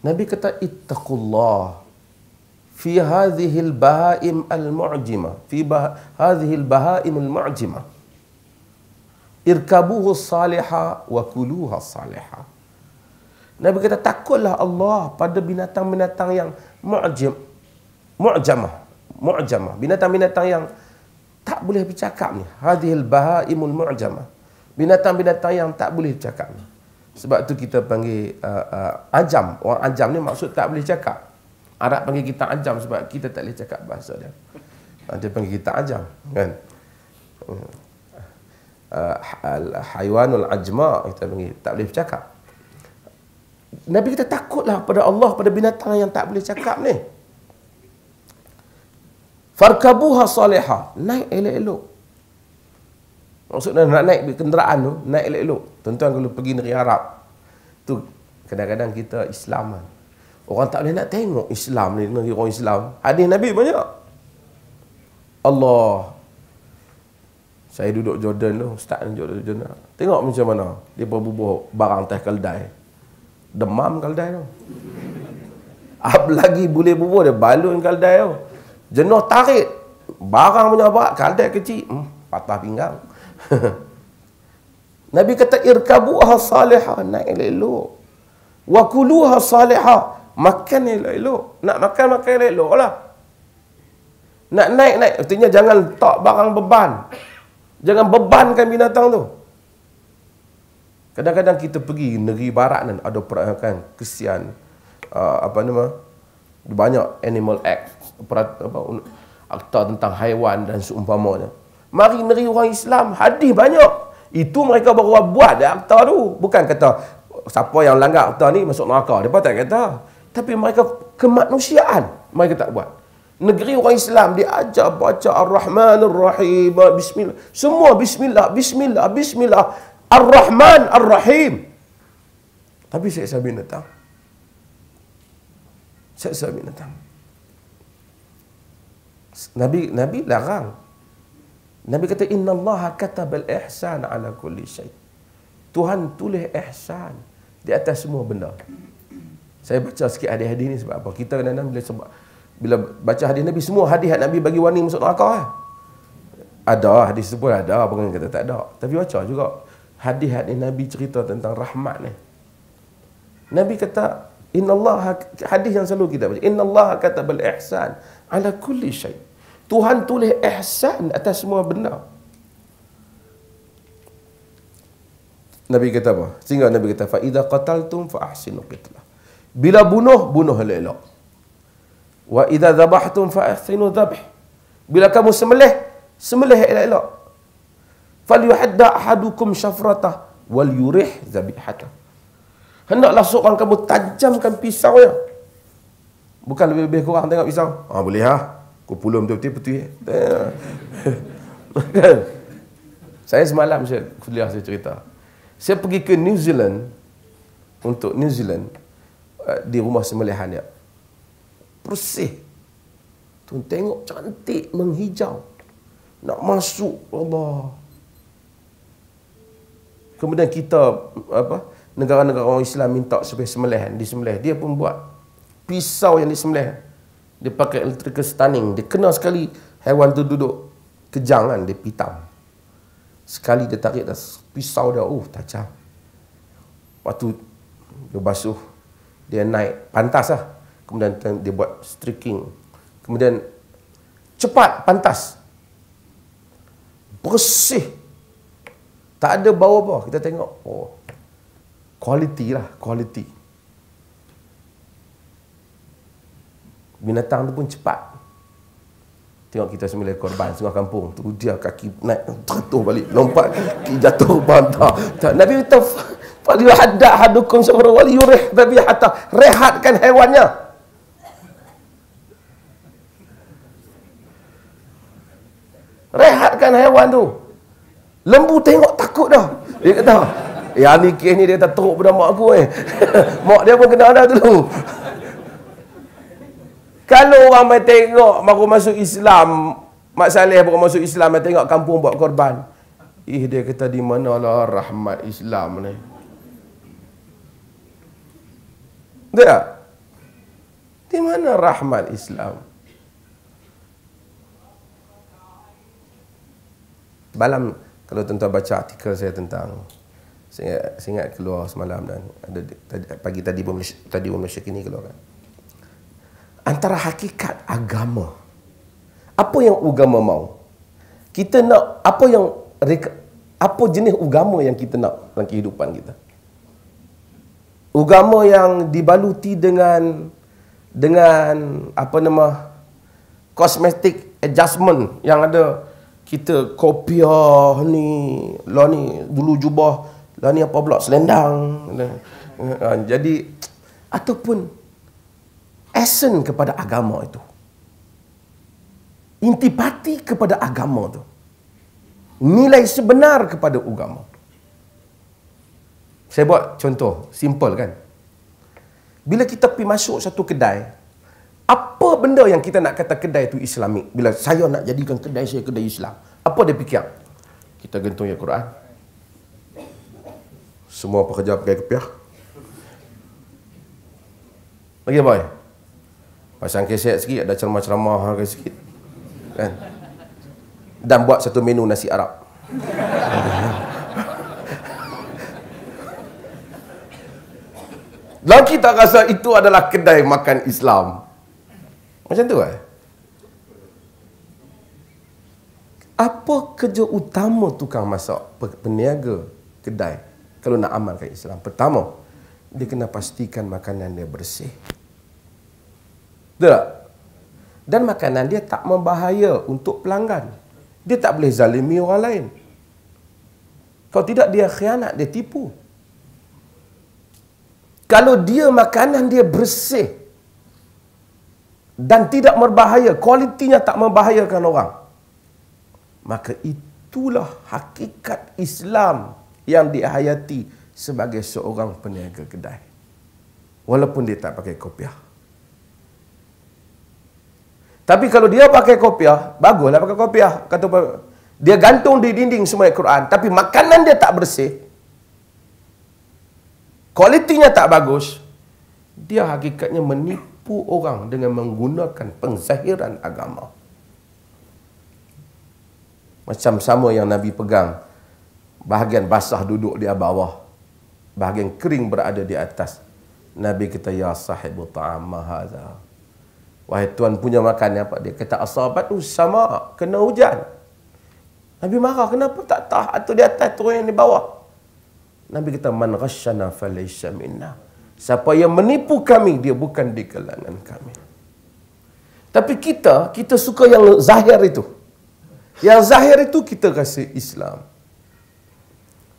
Nabi kata ittaqullah fi hadhihi al-bahaim al-mu'jima, fi hadhihi al-bahaim al-mu'jima. Irkabuhu salihah wa kuluha salihah. Nabi kata takutlah Allah pada binatang-binatang yang mu'jamah. Binatang-binatang yang tak boleh bercakap ni. Hadhil bahaimul mu'jamah. Binatang-binatang yang tak boleh bercakap ni. Sebab tu kita panggil ajam. Orang ajam ni maksud tak boleh cakap. Arab panggil kita ajam sebab kita tak boleh cakap bahasa dia. Dia panggil kita ajam, kan? Haiwanul ajma kita panggil tak boleh bercakap. Nabi kita takutlah pada Allah pada binatang yang tak boleh cakap ni. Farkabuha salihah, naik elok-elok. Maksudnya nak naik kenderaan tu, naik elok-elok. Tuan-tuan kalau pergi negeri Arab tu, kadang-kadang kita Islam kan. Orang tak boleh nak tengok Islam ni, negeri orang Islam. Hadis Nabi banyak. Allah. Saya duduk Jordan tu, ustaz duduk Jordan. Tengok macam mana dia berbubuh barang atas keldai. Demam keldai tu. Lagi boleh bubuh dia balun keldai tu. Jenuh tarik. Barang punya berat, keldai kecil. Patah pinggang. Nabi kata irkabuha salihah, naik elok-elok. Wa kuluha salihah, makan elok-elok. Nak makan elok-elok lah. Nak naik, artinya jangan letak barang beban. Jangan bebankan binatang tu. Kadang-kadang kita pergi negeri barat dan ada perayaan kesian banyak animal act, akta tentang haiwan dan seumpamanya. Mari negeri orang Islam, hadis banyak. Itu mereka baru buat akta tu. Bukan kata siapa yang langgar akta ni masuk neraka. Mereka tak kata. Tapi mereka kemanusiaan mereka tak buat. Negeri orang Islam diajar baca Ar-Rahman Ar-Rahim, bismillah. Semua bismillah. Ar-Rahman Ar-Rahim. Tapi seksa binatang. Nabi larang. Nabi kata innallaha katabal ihsan ala kulli syai. Tuhan tulis ihsan di atas semua benda. Saya baca sikit hadis-hadis ni sebab apa? Kita kadang-kadang bila baca hadis Nabi, semua hadis Nabi bagi warning masuk neraka. Ada hadis tu pun ada, bukan kata tak ada. Tapi baca juga hadis-hadis Nabi cerita tentang rahmat ni. Nabi kata innallaha, hadis yang selalu kita baca, innallaha katabal ihsan ala kulli syai. Tuhan tulis ihsan atas semua benda. Nabi kata apa? Sehingga Nabi kata fa idza qataltum fa ahsinu qitlah. Bila bunuh elok-elok. Wa idza dhabhtum fa ahsinu dhabh. Bila kamu sembelih elok-elok. Falyuhadda ahadukum syafratah wal yurih dhabihata. Hendaklah seorang kamu tajamkan pisaunya. Bukan lebih-lebih kurang tengok pisau. Boleh ha. Kau pulung betul-betul. Saya semalam kuliah saya cerita. Saya pergi ke New Zealand untuk New Zealand di rumah sembelihan dia. Bersih. Tu tengok cantik menghijau. Nak masuk Allah. Kemudian kita negara-negara orang Islam minta supaya sembelihan, disembelih. Dia pun buat pisau yang disembelih. Dia pakai electrical stunning. Dia kena sekali haiwan tu duduk kejang kan, dia pitam. Sekali dia tarik dah pisau dia, tajam. Waktu dia basuh, dia naik pantas lah. Kemudian dia buat streaking. Kemudian cepat pantas. Bersih. Tak ada bau apa. Kita tengok, quality lah, quality. Binatang tu pun cepat. Tengok kita sembelih korban setengah kampung tu, dia kaki naik jatuh balik, lompat kaki jatuh bantah. Nabi kata falyuhadda ahadukum syafra wal yurih dhabihata. Rehatkan haiwannya. Rehatkan haiwan tu. Lembu tengok takut dah. Dia kata, yang ni kes ni dia kata teruk pada mak aku Mak dia pun kena dah dulu. Kalau orang mai tengok baru masuk Islam, Mak Saleh baru masuk Islam, mai tengok kampung buat korban. Dia kata di manalah rahmat Islam ni. Betul tak? Di mana rahmat Islam? Malam kalau tuan-tuan baca artikel saya tentang, saya ingat keluar semalam dan ada pagi tadi Malaysia kini keluar kan. Antara hakikat agama, apa yang agama mau, kita nak apa jenis agama yang kita nak dalam kehidupan kita. Agama yang dibaluti dengan cosmetic adjustment yang ada, kita kopiah ni, lah ni dulu jubah, lah ni apa pula selendang. Jadi ataupun esen kepada agama itu, intipati kepada agama itu, nilai sebenar kepada agama. Saya buat contoh simple kan. Bila kita pergi masuk satu kedai, apa benda yang kita nak kata kedai itu Islamik? Bila saya nak jadikan kedai saya kedai Islam, apa dia fikir? Kita gentung Al-Quran, semua pekerja pakai kepiah, lagi apa ya? Pasang keset sikit, ada ceramah-ceramah sikit kan? Dan buat satu menu nasi Arab. Lalu kita rasa itu adalah kedai makan Islam. Macam tu kan? Apa kerja utama tukang masak, peniaga kedai kalau nak amalkan Islam? Pertama, dia kena pastikan makanan dia bersih. Tak? Dan makanan dia tak membahaya untuk pelanggan. Dia tak boleh zalimi orang lain. Kalau tidak, dia khianat, dia tipu. Kalau dia makanan dia bersih dan tidak berbahaya, kualitinya tak membahayakan orang, maka itulah hakikat Islam yang dihayati sebagai seorang peniaga kedai. Walaupun dia tak pakai kopiah. Tapi kalau dia pakai kopiah, baguslah pakai kopiah. Kata dia gantung di dinding semua ayat Quran, tapi makanan dia tak bersih, kualitinya tak bagus, dia hakikatnya menipu orang dengan menggunakan pengzahiran agama. Macam sama yang Nabi pegang, bahagian basah duduk di bawah, bahagian kering berada di atas. Nabi kata, ya sahibu ta'am hadza. Wahai tuan punya makan apa? Dia kata, asabat sama, kena hujan. Nabi marah, kenapa tak tahan tu di atas, turun yang di bawah? Nabi kata, man ghasyana falaysa minna. Siapa yang menipu kami, dia bukan di kalangan kami. Tapi kita suka yang zahir itu. Yang zahir itu kita kasih Islam.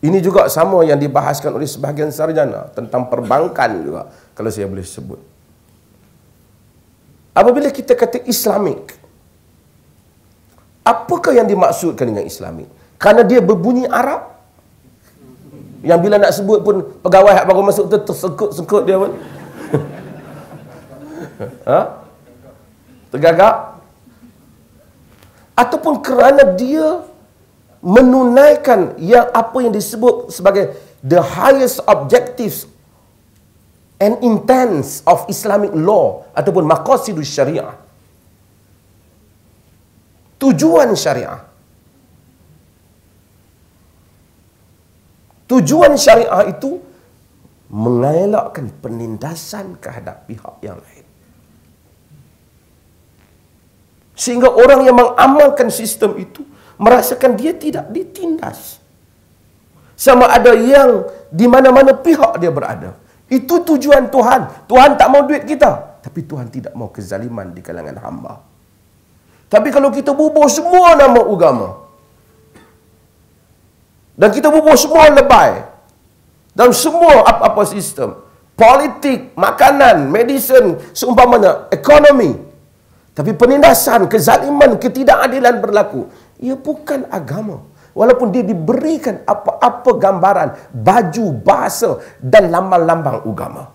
Ini juga sama yang dibahaskan oleh sebahagian sarjana tentang perbankan juga, kalau saya boleh sebut. Apabila kita kata Islamik, apakah yang dimaksudkan dengan Islamik? Kerana dia berbunyi Arab, yang bila nak sebut pun pegawai yang baru masuk tu tersengkut dia pun. Tergagap. Ataupun kerana dia menunaikan yang apa yang disebut sebagai the highest objectives and intents of Islamic law ataupun maqasidus syariah. Tujuan syariah. Tujuan syariah itu mengelakkan penindasan kehadap pihak yang lain. Sehingga orang yang mengamalkan sistem itu merasakan dia tidak ditindas. Sama ada yang di mana-mana pihak dia berada. Itu tujuan Tuhan. Tuhan tak mau duit kita, tapi Tuhan tidak mau kezaliman di kalangan hamba. Tapi kalau kita bubuh semua nama agama, dan kita bubuh semua lebay, dan semua apa-apa sistem, politik, makanan, medicine, seumpamanya, ekonomi, tapi penindasan, kezaliman, ketidakadilan berlaku, ia bukan agama. Walaupun dia diberikan apa-apa gambaran, baju, bahasa dan lambang-lambang agama.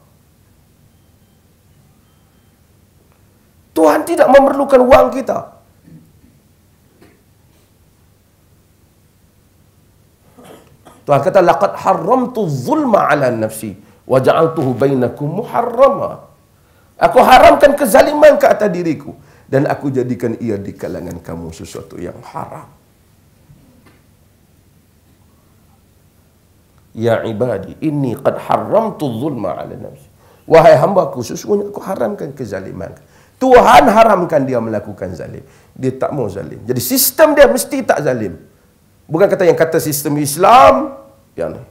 Tuhan tidak memerlukan wang kita. Tuhan kata, laqad haramtu zulma ala nafsi wa ja'altuhu bainakum muharrama. Aku haramkan kezaliman ke atas diriku dan aku jadikan ia di kalangan kamu sesuatu yang haram. Ya ibadi, inni qad haramtu zulma ala nafsi. Wahai hambaku, sesungguhnya aku haramkan kezaliman. Tuhan haramkan dia melakukan zalim. Dia tak mau zalim. Jadi sistem dia mesti tak zalim. Bukan kata yang kata sistem Islam yang ni.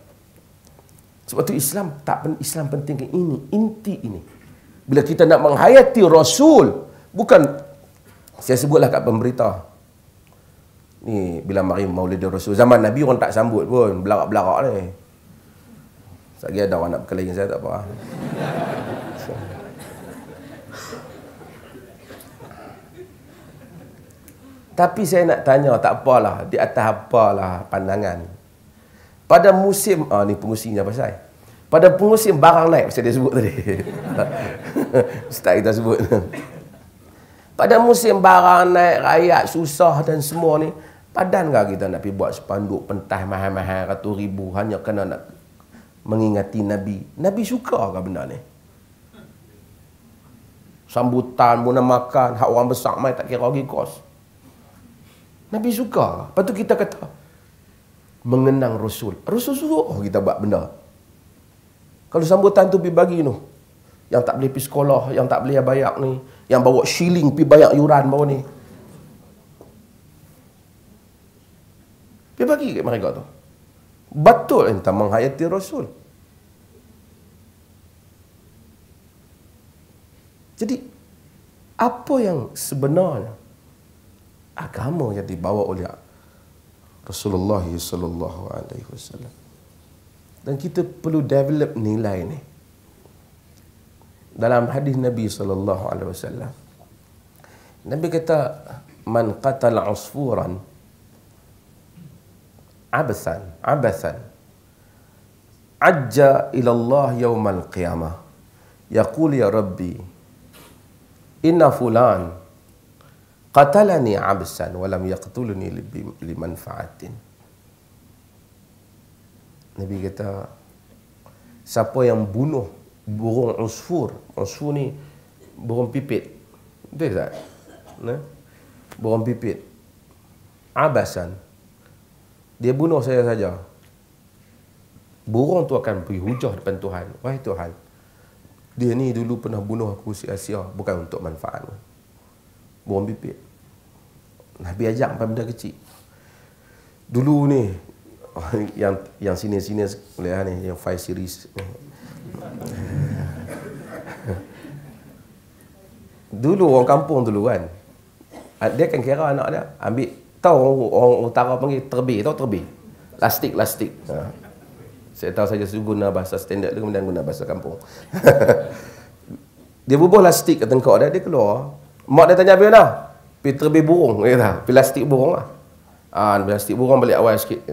Sebab tu Islam Islam penting ini, inti ini. Bila kita nak menghayati Rasul, bukan saya sebutlah kat pemberita. Ni bila mari Maulid Rasul zaman Nabi orang tak sambut pun, belarak-belarak ni. Lagi ada orang nak berkelahi saya tak apa. Tapi saya nak tanya, tak apalah, di atas apalah pandangan. Pada musim, ni pengusinya pasal. Pada musim barang naik, macam dia sebut tadi. Ustaz kita sebut. Pada musim barang naik, rakyat susah dan semua ni, padan ke kita nak pergi buat spanduk pentas mahal-mahal ratus ribu hanya kerana nak mengingati Nabi? Nabi suka ke benda ni? Sambutan, guna makan, hak orang besar mai tak kira lagi kos. Nabi suka. Lepas tu kita kata mengenang Rasul. Rasul suruh kita buat benda. Kalau sambutan tu pergi bagi tu, yang tak boleh pergi sekolah, yang tak boleh bayar ni, yang bawa shilling pergi bayar yuran bawah ni, pergi bagi kat mereka tu. Betul entah menghayati Rasul. Jadi apa yang sebenarnya agama yang dibawa oleh Rasulullah sallallahu alaihi wasallam. Dan kita perlu develop nilai ni. Dalam hadis Nabi sallallahu alaihi wasallam, Nabi kata, man qatala usfuran abathan ajja ila Allah yawmal qiyamah yaqul ya rabbi inna fulan qatalani absan wa lam yaqtulni limanfa'atin. Nabi kata, siapa yang bunuh burung usfur ni burung pipit, betul tak? Burung pipit, abasan, dia bunuh saya saja, burung tu akan pergi hujah depan Tuhan. Wahai Tuhan, dia ni dulu pernah bunuh aku sia-sia, bukan untuk manfaat. Burung pipit. Nabi ajak benda kecil. Dulu ni yang sini-sini boleh ni, yang 5 series ni. Dulu orang kampung dulu kan, dia kan kira anak dia ambil, tahu orang utara panggil terbih, tahu terbih? Lastik. Saya tahu saja guna bahasa standard, kemudian guna bahasa kampung. Dia bubuh lastik ke tengkok dia keluar. Mak dia tanya apa dah? Pergi terbih burung, kata. Pergi lastik burung lah. Plastik burung balik awal sikit.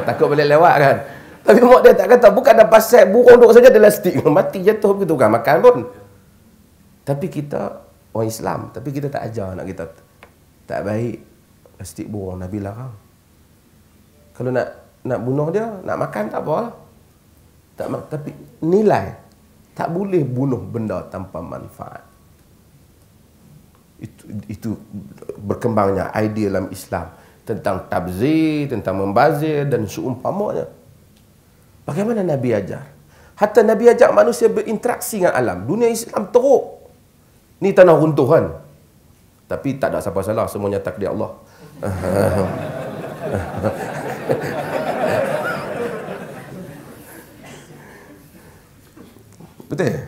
Takut balik lewat kan. Tapi mak dia tak kata, bukan dah pasal burung duduk saja ada lastik. Mati jatuh begitu kan, makan pun. Tapi kita orang Islam, tapi kita tak ajar anak kita. Tak baik plastik burung, Nabi larang. Kalau nak bunuh dia, nak makan tak apa lah. Tapi nilai, tak boleh bunuh benda tanpa manfaat. Itu berkembangnya idea dalam Islam tentang tabzir, tentang membazir dan seumpamanya. Bagaimana Nabi ajar? Hatta Nabi ajak manusia berinteraksi dengan alam. Dunia Islam teruk. Ni tanah runtuhan. Tapi tak ada siapa salah, semuanya takdir Allah. Betul?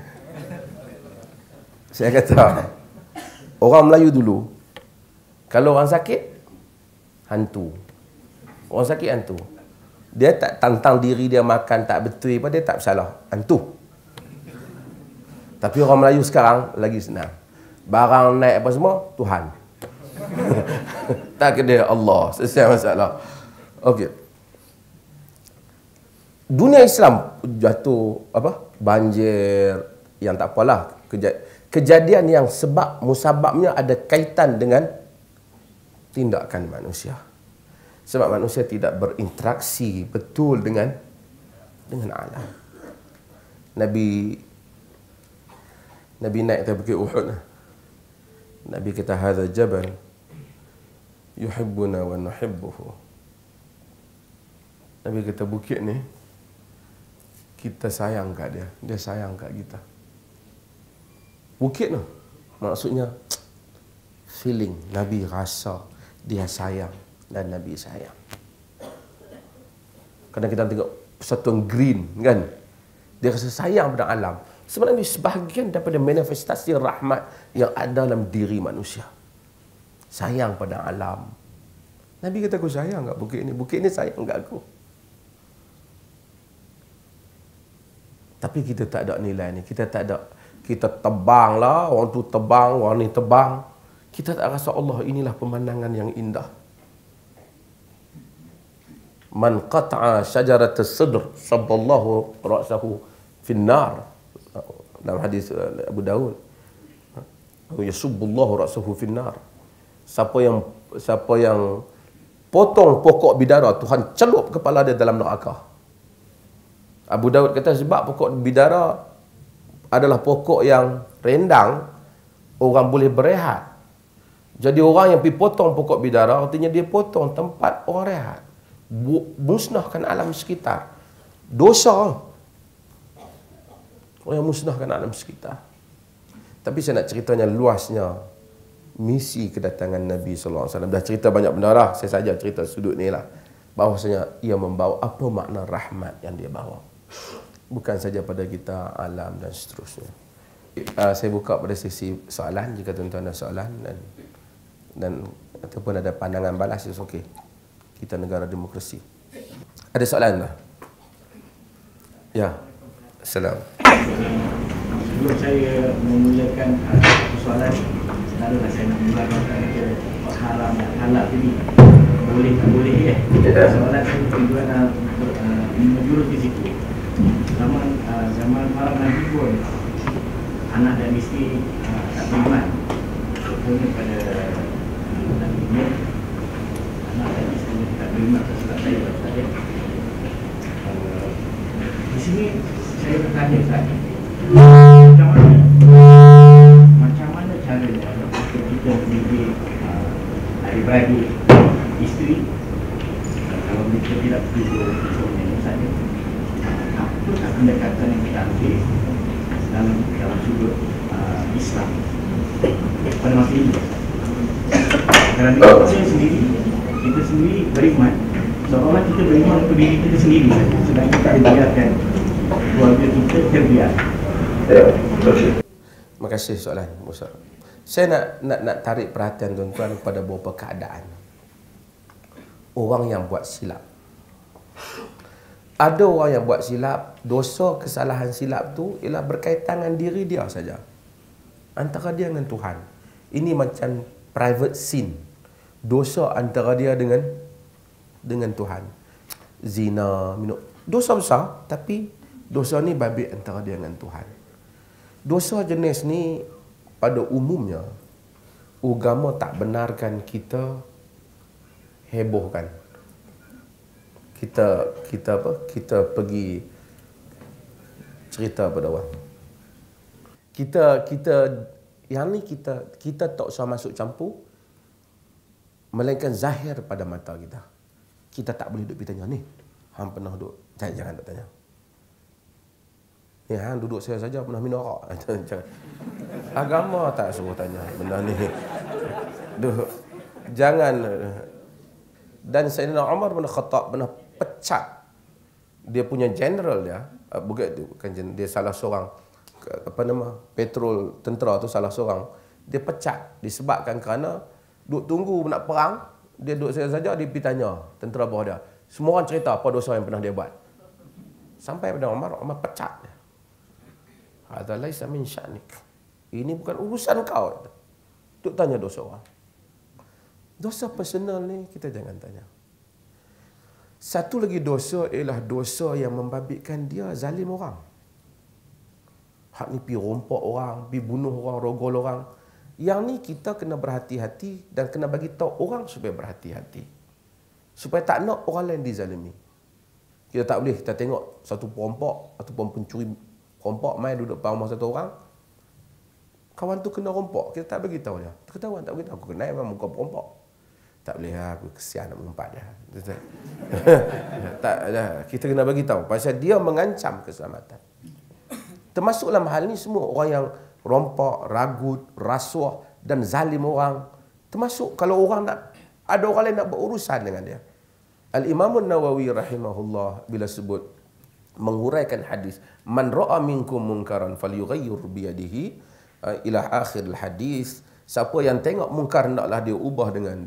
Saya kata, orang Melayu dulu, kalau orang sakit, hantu. Orang sakit hantu. Dia tak tantang diri dia makan tak betul apa, dia tak bersalah. Hantu. Tapi orang Melayu sekarang lagi senang. Barang naik apa semua, Tuhan. Tak kena Allah. Selesai masalah. Okey. Dunia Islam jatuh banjir yang tak apalah. Kejadian yang musababnya ada kaitan dengan tindakan manusia. Sebab manusia tidak berinteraksi betul dengan alam. Nabi naik ke Bukit Uhud. Nabi kata, hadza jabal yuhibbuna wa nuhibbuhu. Nabi kata, bukit ni kita sayang kat dia, dia sayang kat kita. Bukit tu maksudnya feeling, Nabi rasa dia sayang dan Nabi sayang. Kadang kita tengok persatuan green kan, dia rasa sayang pada alam. Sebenarnya sebahagian daripada manifestasi rahmat yang ada dalam diri manusia. Sayang pada alam. Nabi kata, aku sayang kat bukit ni. Bukit ni sayang kat aku. Tapi kita tak ada nilai ni. Kita tak ada. Kita tebang lah. Orang tu tebang, orang ni tebang. Kita tak rasa Allah inilah pemandangan yang indah. Man qata'a syajarat as-sidr sabballahu ra'sahu finnar. Dalam hadis Abu Daud, yasubbullahu ra'sahu finnar. Siapa yang potong pokok bidara, Tuhan celup kepala dia dalam neraka. Abu Daud kata sebab pokok bidara adalah pokok yang rendang, orang boleh berehat. Jadi orang yang pergi potong pokok bidara, artinya dia potong tempat orang rehat. Musnahkan alam sekitar. Dosa. Orang yang musnahkan alam sekitar. Tapi saya nak ceritanya luasnya misi kedatangan Nabi SAW. Dah cerita banyak benda lah. Saya saja cerita sudut ni lah. Bahawasanya ia membawa apa makna rahmat yang dia bawa. Bukan saja pada kita, alam dan seterusnya. Saya buka pada sesi soalan. Jika tuan-tuan ada soalan dan ataupun ada pandangan balas, it's okay. Kita negara demokrasi. Ada soalan tak? Ya. Assalamualaikum. Sebelum saya memulakan soalan, selalulah saya nak mulakan haram dan halal ini. Boleh tak boleh ya? Soalan saya tujuan menjurus di situ. Zaman para Nabi pun anak dan isteri tak beriman. contohnya pada Nabi Nuh, anak tadi saya tak beriman tersilap saya tadi. Di sini saya bertanya tadi, macam mana caranya untuk kita mendidik adik-beradik, isteri, kalau mereka tidak begitu saja, apakah pendekatan yang kita ambil dalam sudut Islam pada masa ini? Kerana kita sendiri beriman, seolah kita beriman untuk diri kita sendiri, sedang kita dibiarkan keluarga kita terbiar. Terima kasih soalan Musa. Saya nak tarik perhatian tuan-tuan kepada beberapa keadaan. Orang yang buat silap. Ada orang yang buat silap, dosa kesalahan silap tu ialah berkaitan dengan diri dia saja. Antara dia dengan Tuhan. Ini macam private sin. Dosa antara dia dengan Tuhan. Zina, minum. Dosa besar, tapi dosa ni babit antara dia dengan Tuhan. Dosa jenis ni pada umumnya agama tak benarkan kita hebohkan. Kita pergi cerita pada orang. Kita tak usah masuk campur, melainkan zahir pada mata kita. Kita tak boleh duduk tanya ni. Hang pernah duduk? Jangan duduk tanya. Ni hang duduk saya saja pernah minum arak. Jangan. Agama tak suruh tanya benda ni. Jangan. Dan Sayyidina Umar bin Khattab pernah pecat dia punya general dia, bukan dia salah seorang petrol tentera tu, salah seorang dia pecat disebabkan kerana duk tunggu nak perang, dia duduk saja dia pergi tanya tentera bawah dia. Semua orang cerita apa dosa yang pernah dia buat. Sampai pada Umar pecat dia. Hadza laisa min sya'nik. Ini bukan urusan kau. Duk tanya dosa orang. Dosa personal ni kita jangan tanya. Satu lagi dosa ialah dosa yang membabitkan dia zalim orang. Hak ni pergi rompak orang, pergi bunuh orang, rogol orang. Yang ni kita kena berhati-hati dan kena bagi tahu orang supaya berhati-hati. Supaya tak nak orang lain dizalimi. Kita tak boleh kita tengok satu perampok ataupun pencuri rompak mai duduk depan rumah satu orang. Kawan tu kena rompak, kita tak bagi tahu dia. Ketahuan tak beritahu, aku kenal memang muka perampok. Tak boleh aku kesian nak mengumpat dia. Tak dah, kita kena bagi tahu pasal dia mengancam keselamatan. Termasuk dalam hal ni semua orang yang rompak, ragut, rasuah dan zalim orang. Termasuk kalau orang nak ada orang lain nak berurusan dengan dia. Al-Imam An-Nawawi rahimahullah bila sebut menguraikan hadis man ra'a minkum munkaran falyughayyir bi yadihi ila akhir hadis. Siapa yang tengok mungkar hendaklah dia ubah dengan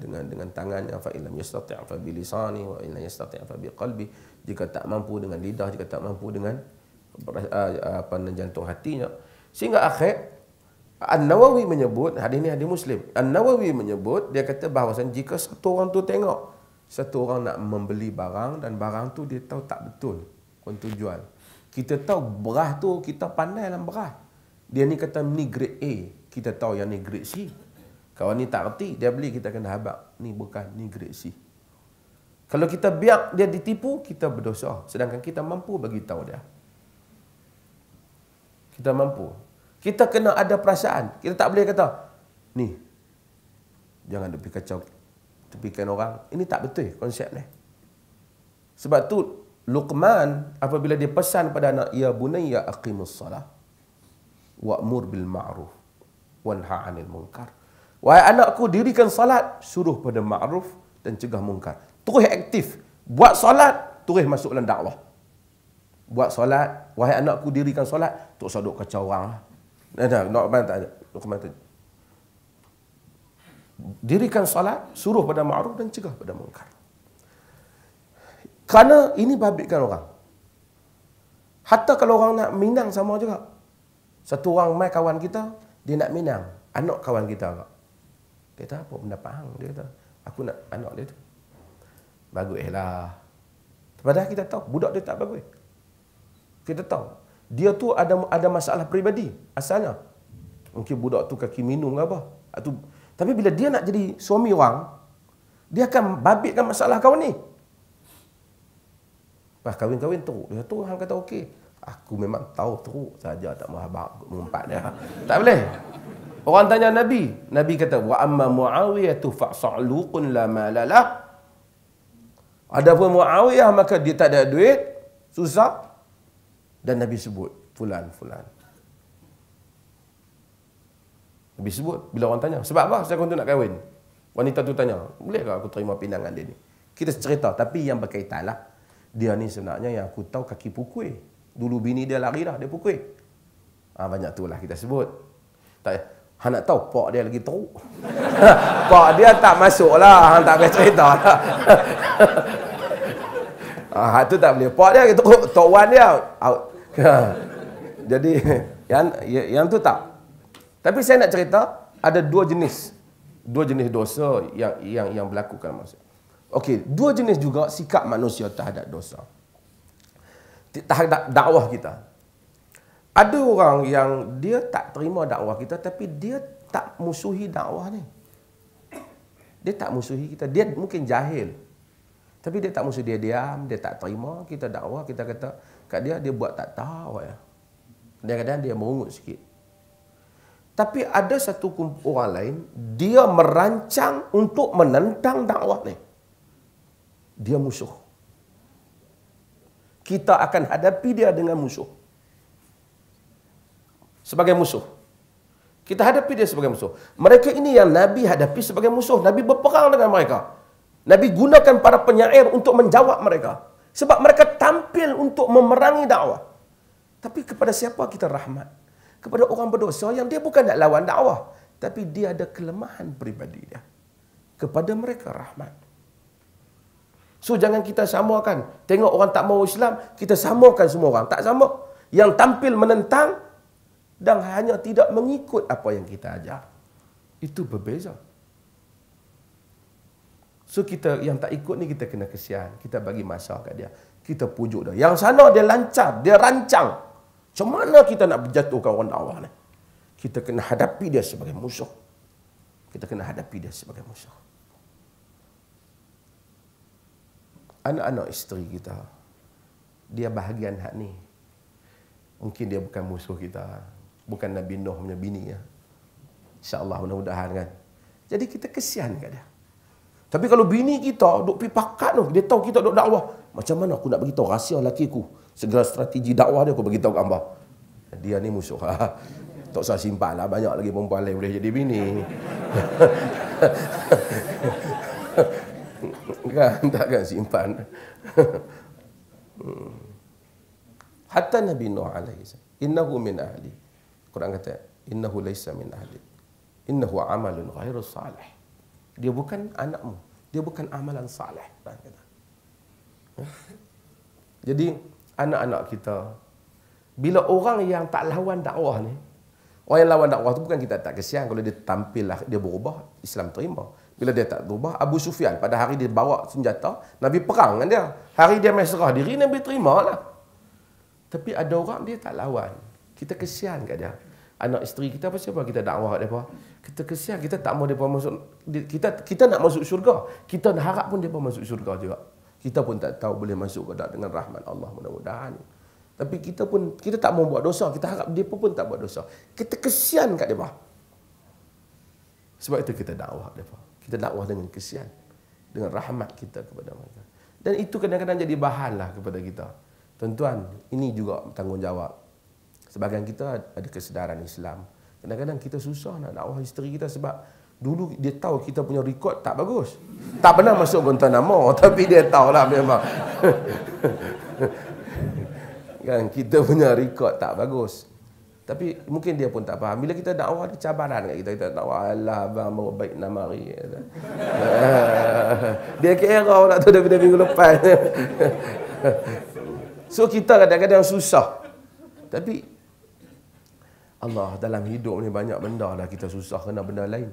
tangannya, fa illam yastati' fa bi lisani wa illam yastati' fa bi qalbi. Jika tak mampu dengan lidah, jika tak mampu dengan jantung hatinya. Sehingga akhir An-Nawawi menyebut, hadis ni hadis Muslim. An-Nawawi menyebut, dia kata bahawasan jika satu orang tu tengok satu orang nak membeli barang dan barang tu dia tahu tak betul orang tu jual. Kita tahu beras tu kita pandai dalam beras. Dia ni kata ni grade A, kita tahu yang ni grade C. Kawan ni tak erti, dia beli, kita kena habaq. Ni bukan, ni grade C. Kalau kita biar dia ditipu, kita berdosa. Sedangkan kita mampu bagi tahu dia. Kita mampu. Kita kena ada perasaan. Kita tak boleh kata, ni, jangan tepi kacau, tepikan orang. Ini tak betul konsep ni. Sebab tu, Luqman, apabila dia pesan pada anak, ya bunayya aqimus salah, wa'mur bil ma'ruf, wanha 'anil munkar. Wahai anakku, dirikan salat, suruh pada ma'ruf dan cegah munkar. Terus aktif. Buat salat, terus masuk dalam dakwah. Buat salat, wahai anakku, dirikan salat, tak usah duk kacau orang. Dirikan salat, suruh pada ma'ruf dan cegah pada munkar. Kerana ini babitkan orang. Hatta kalau orang nak minang sama juga. Satu orang mai kawan kita, dia nak minang. Anak kawan kita agak. Dia kata, apa pendapat hang? Dia kata, aku nak anak dia tu. Baguslah. Padahal kita tahu, budak dia tak bagus. Kita tahu. Dia tu ada masalah peribadi, asalnya. Mungkin budak tu kaki minum ke apa. Tapi bila dia nak jadi suami orang, dia akan babitkan masalah kau ni. Kahwin-kahwin teruk. Dia tu orang kata okey. Aku memang tahu teruk saja, tak mahu habaq mengumpat dia. Tak boleh. Orang tanya Nabi. Nabi kata, wa amma Muawiyah fa'sa'luqun la malalah. Adapun Muawiyah maka dia tak ada duit, susah. Dan Nabi sebut fulan. Nabi sebut bila orang tanya, sebab apa saya nak kahwin? Wanita tu tanya, boleh ke aku terima pinangan dia ni? Kita cerita, tapi yang berkaitan lah. Dia ni sebenarnya yang aku tahu kaki pukul. Dulu bini dia lari dah, dia pukul. Banyak tu lah kita sebut. Tak, hang nak tahu pak dia lagi teruk. Pak dia tak masuk lah, hang tak boleh cerita lah. Tu tak boleh. Pak dia lagi teruk, Tok Wan dia out. Jadi yang tu tak. Tapi saya nak cerita ada dua jenis dosa yang berlaku dalam manusia. Okey, dua jenis juga sikap manusia terhadap dosa. Terhadap dakwah kita. Ada orang yang dia tak terima dakwah kita tapi dia tak musuhi dakwah ni. Dia tak musuhi kita, dia mungkin jahil. Tapi dia tak musuh, dia diam, dia tak terima kita dakwah, kita kata kat dia buat tak tahu ya. Kadang-kadang dia merungut sikit. Tapi ada satu orang lain, dia merancang untuk menentang dakwah ni. Dia musuh. Kita akan hadapi dia dengan musuh. Sebagai musuh. Kita hadapi dia sebagai musuh. Mereka ini yang Nabi hadapi sebagai musuh. Nabi berperang dengan mereka. Nabi gunakan para penyair untuk menjawab mereka. Sebab mereka tampil untuk memerangi dakwah. Tapi kepada siapa kita rahmat? Kepada orang berdosa yang dia bukan nak lawan dakwah. Tapi dia ada kelemahan peribadi dia. Kepada mereka rahmat. So jangan kita samakan. Tengok orang tak mahu Islam, kita samakan semua orang. Tak sama. Yang tampil menentang dan hanya tidak mengikut apa yang kita ajar. Itu berbeza. So kita yang tak ikut ni kita kena kesian. Kita bagi masa kat dia. Kita pujuk dia. Yang sana dia lancar, dia rancang. Macam mana kita nak berjatuhkan orang dakwah ni? Kita kena hadapi dia sebagai musuh. Kita kena hadapi dia sebagai musuh. Anak-anak isteri kita, dia bahagian hak ni. Mungkin dia bukan musuh kita. Bukan Nabi Nuh punya bini ya. InsyaAllah mudah-mudahan kan. Jadi kita kesian kat dia. Tapi kalau bini kita duk pergi pakat tu, dia tahu kita duk dakwah. Macam mana aku nak beritahu rahsia laki aku? Segala strategi dakwah dia aku beritahu kat hamba. Dia ni musuh. Tak usah simpan lah. Banyak lagi perempuan lain boleh jadi bini. Kan, takkan simpan. Hatta Nabi Nuh alaihi salam, innahu min ahli. Quran kata, innahu laysa min ahli. Innahu amalun ghairu salih. Dia bukan anakmu, dia bukan amalan saleh. Jadi anak-anak kita, bila orang yang tak lawan dakwah ni, orang yang lawan dakwah tu bukan kita tak kesian kalau dia tampil lah, dia berubah, Islam terima. Bila dia tak berubah, Abu Sufyan pada hari dia bawa senjata, Nabi perang dengan dia. Hari dia mai serah diri, Nabi terima lah. Tapi ada orang dia tak lawan. Kita kesian kat dia. Anak isteri kita apa siapa kita dakwah kat depa. Kita kesian, kita tak mahu depa masuk, kita nak masuk syurga. Kita nak harap pun depa masuk syurga juga. Kita pun tak tahu boleh masuk ke tak dengan rahmat Allah mudah-mudahan. Tapi kita tak mahu buat dosa, kita harap depa pun tak buat dosa. Kita kesian kat depa. Sebab itu kita dakwah depa. Kita dakwah dengan kesian, dengan rahmat kita kepada mereka. Dan itu kadang-kadang jadi bahan lah kepada kita. Tuan-tuan, ini juga tanggungjawab. Sebahagian kita ada kesedaran Islam. Kadang-kadang kita susah nak dakwah isteri kita sebab dulu dia tahu kita punya rekod tak bagus. Tak pernah masuk Guantanamo, tapi dia tahulah memang. Kan, kita punya rekod tak bagus. Tapi mungkin dia pun tak faham. Bila kita dakwah ada cabaran kat kita. Kita dakwah, Allah abang bawa baik nama hari. Dia kira lah tu daripada minggu lepas. So kita kadang-kadang susah. Tapi Allah dalam hidup ni banyak benda dah kita susah kerana benda lain.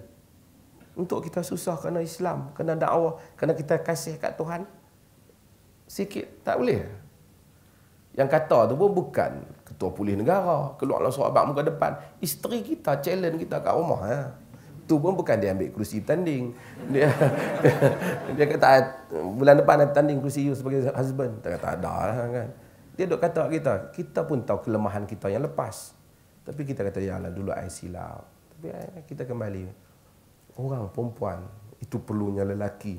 Untuk kita susah kerana Islam, kerana dakwah, kerana kita kasih kat Tuhan. Sikit tak boleh. Yang kata tu pun bukan ketua polis negara, keluarlah sahabat muka depan. Isteri kita challenge kita kat rumah ya. Itu pun bukan dia ambil kerusi bertanding. Dia kata, bulan depan nak tanding kerusi you sebagai husband. Dia kata, ada lah kan. Dia duk kata kita pun tahu kelemahan kita yang lepas. Tapi kita kata, ya lah dulu I silap. Tapi kita kembali. Orang, perempuan, itu perlunya lelaki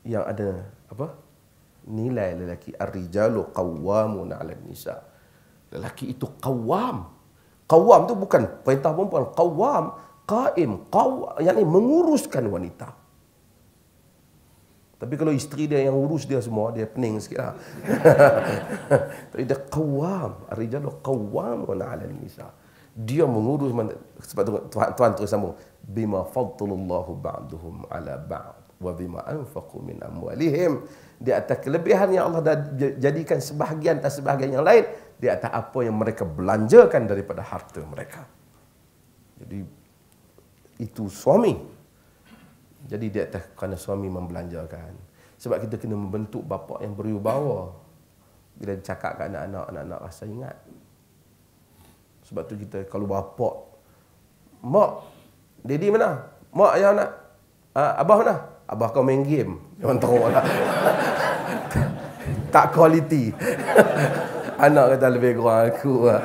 yang ada nilai lelaki. Ar-rijalu qawwamuna 'alan nisa. Lelaki itu qawwam. Qawwam tu bukan perintah perempuan, qawwam, qaim, yakni menguruskan wanita. Tapi kalau isteri dia yang urus dia semua, dia pening sikitlah. Tapi dia qawwam, ar-rijalu qawwamuna 'alan nisa. Dia mengurus, sebab tu tuan terus sambung, bima faddalallahu ba'duhum 'ala ba'd wa bima anfaqu min amwalihim. Di atas kelebihan yang Allah dah jadikan sebahagian atas sebahagian yang lain, di atas apa yang mereka belanjakan daripada harta mereka. Jadi itu suami. Jadi di atas kerana suami membelanjakan. Sebab kita kena membentuk bapa yang berwibawa. Bila cakap ke anak-anak rasa ingat. Sebab tu kita kalau bapa, mak, daddy mana? Mak ayah nak? Abah mana? Abah kau main game. Jangan teruk lah. Tak kualiti. Anak kata lebih kurang aku lah.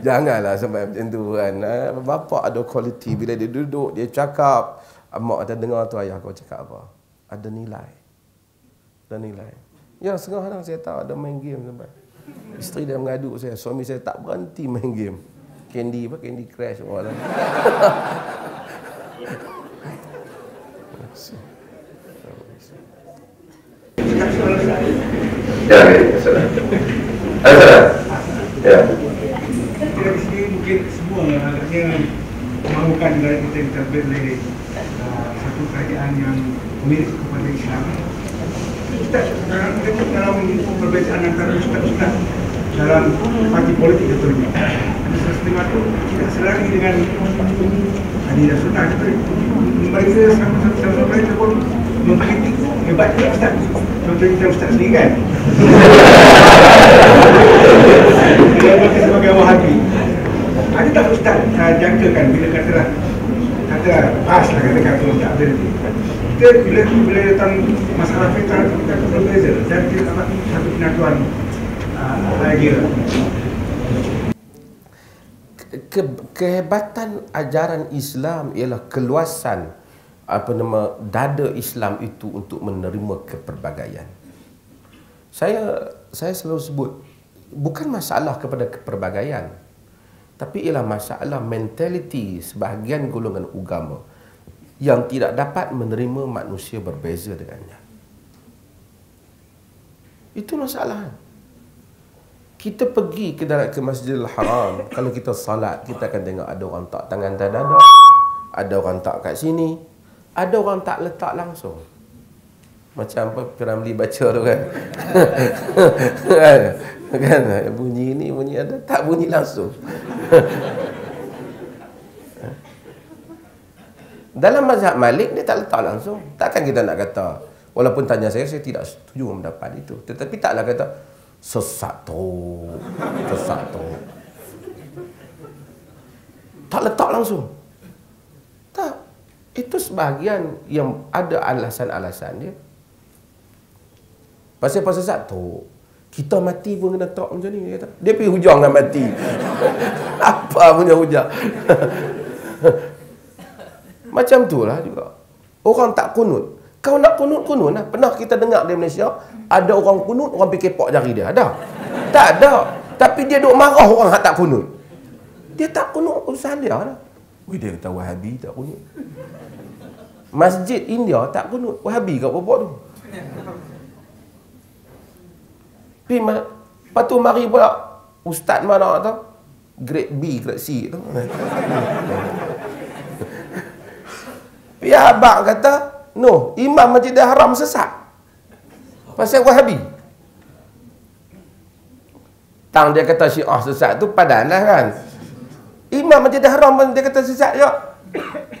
Janganlah sampai macam tu kan. Bapa ada kualiti. Bila dia duduk, dia cakap, mak kata dengar tu ayah kau cakap apa. Ada nilai. Ada nilai. Ya, setengah saya tahu ada main game sampai. Isteri dia mengaduk saya. Suami saya tak berhenti main game. Candy Crush orang. Ya, ya. Kita di sini mungkin semua agaknya mahukan negara kita terbit dari satu kerajaan yang mirip kepada Islam. Kita sekarang tengok dalam perbezaan antara ustaz-ustaz dalam parti politik tertentu. Ada setengah itu tidak selari dengan hadis sunnah. Mereka sama-sama mereka pun mengkritik hebat juga ustaz. Contohnya kita ustaz sendiri kan. Dia berkata sebagai Wahabi. Ada tak ustaz jangkakan bila kata pas lah kata ustaz ada nanti. Kita bila datang masalah fitrah kita berbeza dan kita dapat satu penatuan idea. Kehebatan ajaran Islam ialah keluasan dada Islam itu untuk menerima kepelbagaian. Saya selalu sebut bukan masalah kepada kepelbagaian, tapi ialah masalah mentaliti sebahagian golongan agama yang tidak dapat menerima manusia berbeza dengannya. Itu masalah. Kita pergi ke Masjidil Haram, kalau kita salat, kita akan tengok ada orang tak tangan dada, ada orang tak kat sini, ada orang tak letak langsung. Macam apa Piramli baca tu kan. Kan bunyi ni, bunyi ada, tak bunyi langsung. Dalam mazhab Malik dia tak letak langsung. Takkan kita nak kata, walaupun tanya saya tidak setuju mendapat itu. Tetapi taklah kata sesat tu. Tak letak langsung. Tak. Itu sebahagian yang ada alasan-alasan dia. Pasal sesat tu, kita mati pun kena talk macam ni. Dia kata. Dia pergi hujang nak mati. Apa punya hujang? Macam tu lah juga. Orang tak kunut. Kau nak kunut lah. Pernah kita dengar di Malaysia, ada orang kunut, orang pergi kepok jari dia. Ada? Tak ada. Tapi dia duk marah orang yang tak kunut. Dia tak kunut urusan dia lah. Dia kata Wahabi tak kunut. Masjid India tak kunut. Wahabi kat pokok tu. Lepas tu mari pula ustaz mana tu? Grade B, grade C tu. Pihak abang kata, no, Imam Masjidil Haram sesat. Pasal Wahabi. Tang dia kata Syiah sesat tu padanlah kan. Imam Masjidil Haram pun dia kata sesat juga.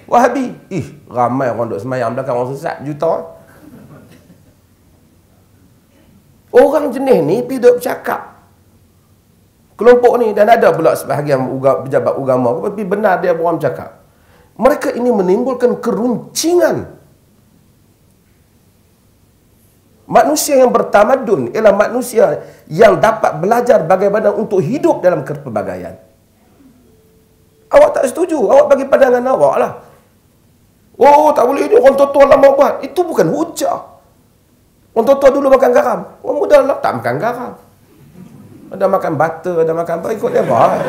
Wahabi. Ramai orang duk semayang belakang orang sesat juta. Orang jenis ni pergi duk bercakap. kelompok ni, dan ada pula sebahagian pejabat agama, tapi benar dia orang cakap, mereka ini menimbulkan keruncingan. Manusia yang bertamadun ialah manusia yang dapat belajar bagaimana untuk hidup dalam kepelbagaian. Awak tak setuju, awak bagi pandangan awak lah. Oh, tak boleh, ini orang tua-tua lama buat. Itu bukan hujah. Orang tua-tua dulu makan garam. Orang muda lah tak makan garam. Ada makan butter, ada makan apa, ikut dia buat.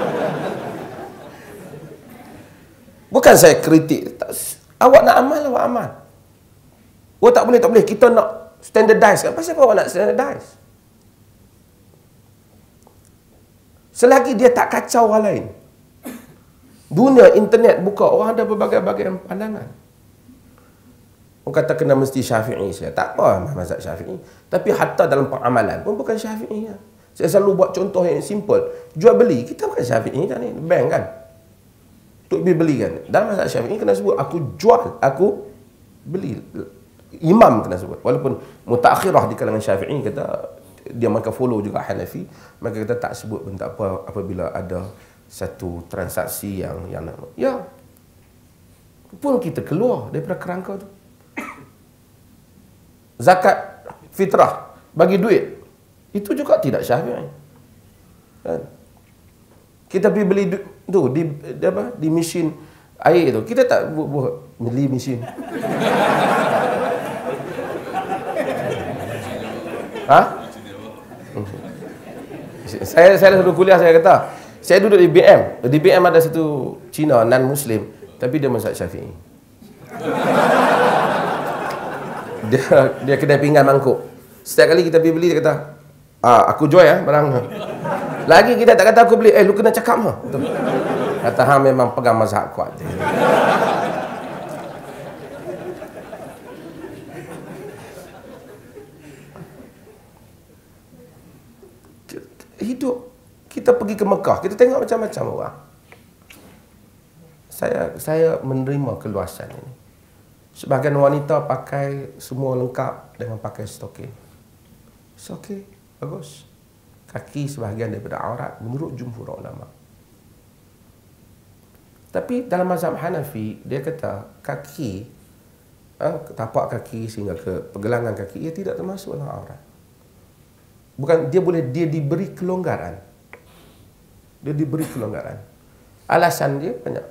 Bukan saya kritik. Awak nak amal, awak amal. Oh, tak boleh, tak boleh. Kita nak standardize. Kenapa siapa awak nak standardize? Selagi dia tak kacau orang lain. Dunia internet buka, orang ada berbagai-bagai pandangan. Orang kata kena mesti Syafi'i. Saya tak apa mazhab Syafi'i. Tapi hatta dalam pengamalan pun bukan Syafi'i. Saya selalu buat contoh yang simple. Jual beli, kita bukan Syafi'i kan ni. Bank kan. Untuk beli kan. Dalam mazhab Syafi'i kena sebut aku jual, aku beli. Imam kena sebut. Walaupun mutakhirah di kalangan Syafi'i kata dia mereka follow juga Hanafi, maka kita tak sebut pun tak apa apabila ada satu transaksi yang ya pun kita keluar daripada kerangka tu. Zakat fitrah bagi duit itu juga tidak Syafi'i. Kan? Kita pergi beli tu di mesin air tu. Kita tak beli mesin. Ha? Saya selalu kuliah saya kata, saya duduk di BM. Di BM ada satu Cina non-Muslim, tapi dia mazhab Syafi'i. Dia kedai pinggan mangkuk. Setiap kali kita pergi beli dia kata, aku jual ya barang. Lagi kita tak kata aku beli, lu kena cakap mah. Kata hang memang pegang mazhab kuat. Hidup kita pergi ke Mekah, kita tengok macam-macam orang. Saya menerima keluasan ini. Sebahagian wanita pakai semua lengkap dengan pakai stokin. Okey, bagus. Kaki sebahagian daripada aurat menurut jumhur ulama. Tapi dalam mazhab Hanafi dia kata kaki, tapak kaki sehingga ke pergelangan kaki ia tidak termasuk dalam aurat. Bukan dia diberi kelonggaran. Dia diberi kelonggaran. Alasan dia banyak.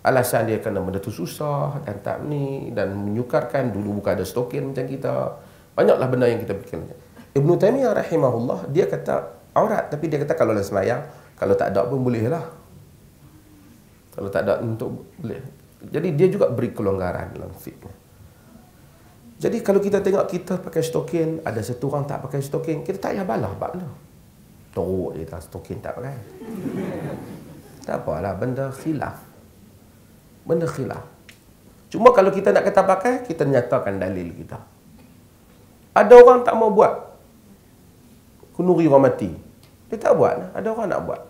Alasan dia kerana benda tu susah dan tak ni dan menyukarkan. Dulu bukan ada stokin macam kita. Banyaklah benda yang kita fikir. Ibn Taymiyah rahimahullah dia kata aurat, tapi dia kata kalau dalam sembahyang, kalau tak ada pun boleh lah. Kalau tak ada untuk boleh. Jadi dia juga beri kelonggaran dalam fiqh. Jadi kalau kita tengok kita pakai stokin, ada satu orang tak pakai stokin, kita tak payah balah bab tu. Teruk dia tak stokin tak pakai. Tak apalah, benda khilaf. Benda khilaf. Cuma kalau kita nak kata pakai, kita nyatakan dalil kita. Ada orang tak mau buat kunuri orang mati. Dia tak buat. Ada orang nak buat.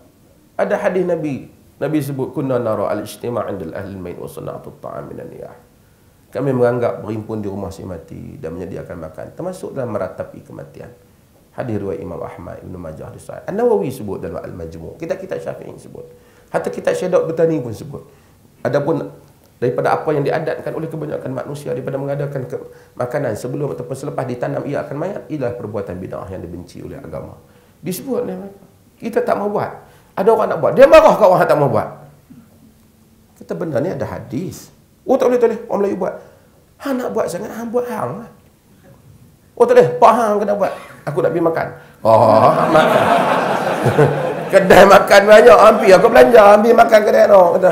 Ada hadis Nabi. Nabi sebut kunna nara al-ijtima' 'inda ahli al-mayt wa sana'atu at-ta'am min an-niyah. Kami menganggap berhimpun di rumah si mati dan menyediakan makan termasuk dalam meratapi kematian. Hadis riwayat Imam Ahmad, Ibn Majah di Sahih. An-Nawawi sebut dalam Al-Majmu'. Kitab-kitab Syafi'i sebut. Hatta kitab Syedok Bertani pun sebut. Adapun daripada apa yang diadatkan oleh kebanyakan manusia daripada mengadakan makanan sebelum ataupun selepas ditanam ia akan mayat, ialah perbuatan bid'ah yang dibenci oleh agama. Disebut ni mereka. Kita tak mau buat. Ada orang nak buat. Dia marah kat orang tak mau buat. Kita benda ni ada hadis. Oh tak boleh, tak boleh. Orang Melayu buat. Hang nak buat sangat, hang buat hang lah. Oh tak boleh, Pak hang kena buat. Aku nak pergi makan. Oh, makan. Kedai makan banyak, hampir aku belanja, ambil makan kedai no. Kata,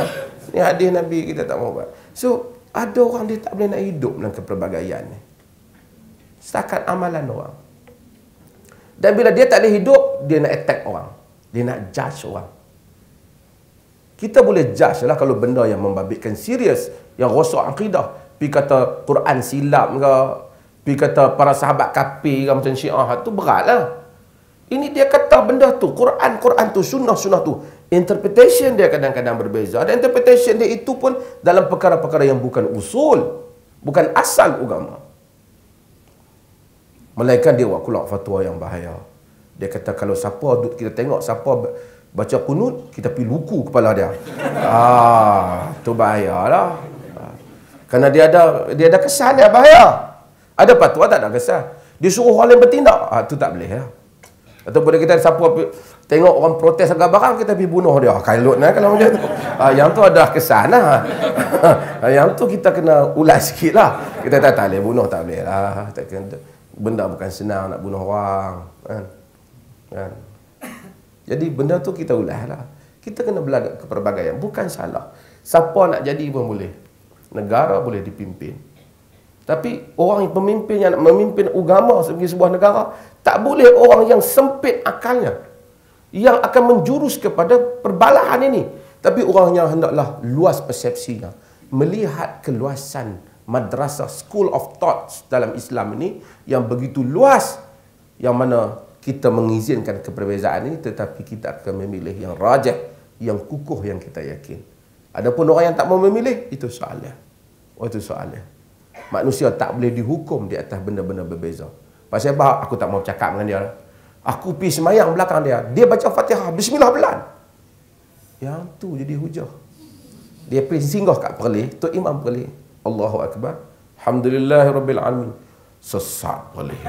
ni hadis Nabi kita tak mau buat. So, ada orang dia tak boleh nak hidup dalam kepelbagaian ni. Setakat amalan orang. Dan bila dia tak boleh hidup, dia nak attack orang. Dia nak judge orang. Kita boleh judge lah kalau benda yang membabitkan serius, yang rosak akidah. Pergi kata Quran silap ke, pergi kata para sahabat kafir ke macam Syiah, tu berat lah. Ini dia kata benda tu, Quran tu, sunnah tu. Interpretation dia kadang-kadang berbeza. Dan interpretation dia itu pun dalam perkara-perkara yang bukan usul, bukan asal agama. Melainkan dia buat keluar fatwa yang bahaya. Dia kata kalau siapa kita tengok siapa baca kunut, kita pergi luku kepala dia. Tu bahayalah. Kerana dia ada kesan, dia bahaya. Ada patwa tak ada kesan. Dia suruh orang lain bertindak, tu tak boleh lah. Ataupun kita siapa tengok orang protes harga barang, kita pergi bunuh dia. Kalut lah kalau macam tu. Yang tu ada kesan lah. Yang tu kita kena ulas sikit lah. Kita tak boleh bunuh, tak boleh lah. Benda bukan senang nak bunuh orang. Kan? Jadi benda tu kita ulas lah. Kita kena belajar kepelbagaian. Bukan salah. Siapa nak jadi pun boleh. Negara boleh dipimpin. Tapi orang yang pemimpin yang nak memimpin agama sebagai sebuah negara, tak boleh orang yang sempit akalnya, yang akan menjurus kepada perbalahan ini. Tapi orang yang hendaklah luas persepsinya, melihat keluasan madrasah, school of thoughts dalam Islam ini yang begitu luas, yang mana kita mengizinkan keperbezaan ini, tetapi kita akan memilih yang rajah, yang kukuh, yang kita yakin. Adapun orang yang tak mau memilih, itu soalnya. Itu soalnya. Manusia tak boleh dihukum di atas benda-benda berbeza. Pasal apa? Aku tak mau cakap dengan dia. Aku pergi semayang belakang dia. Dia baca Fatihah, bismillah pelan. Yang tu jadi hujah. Dia pergi singgah kat perlih, tu imam perlih. Allahu Akbar. Alhamdulillahirrabbilalamin. Sesat perlih.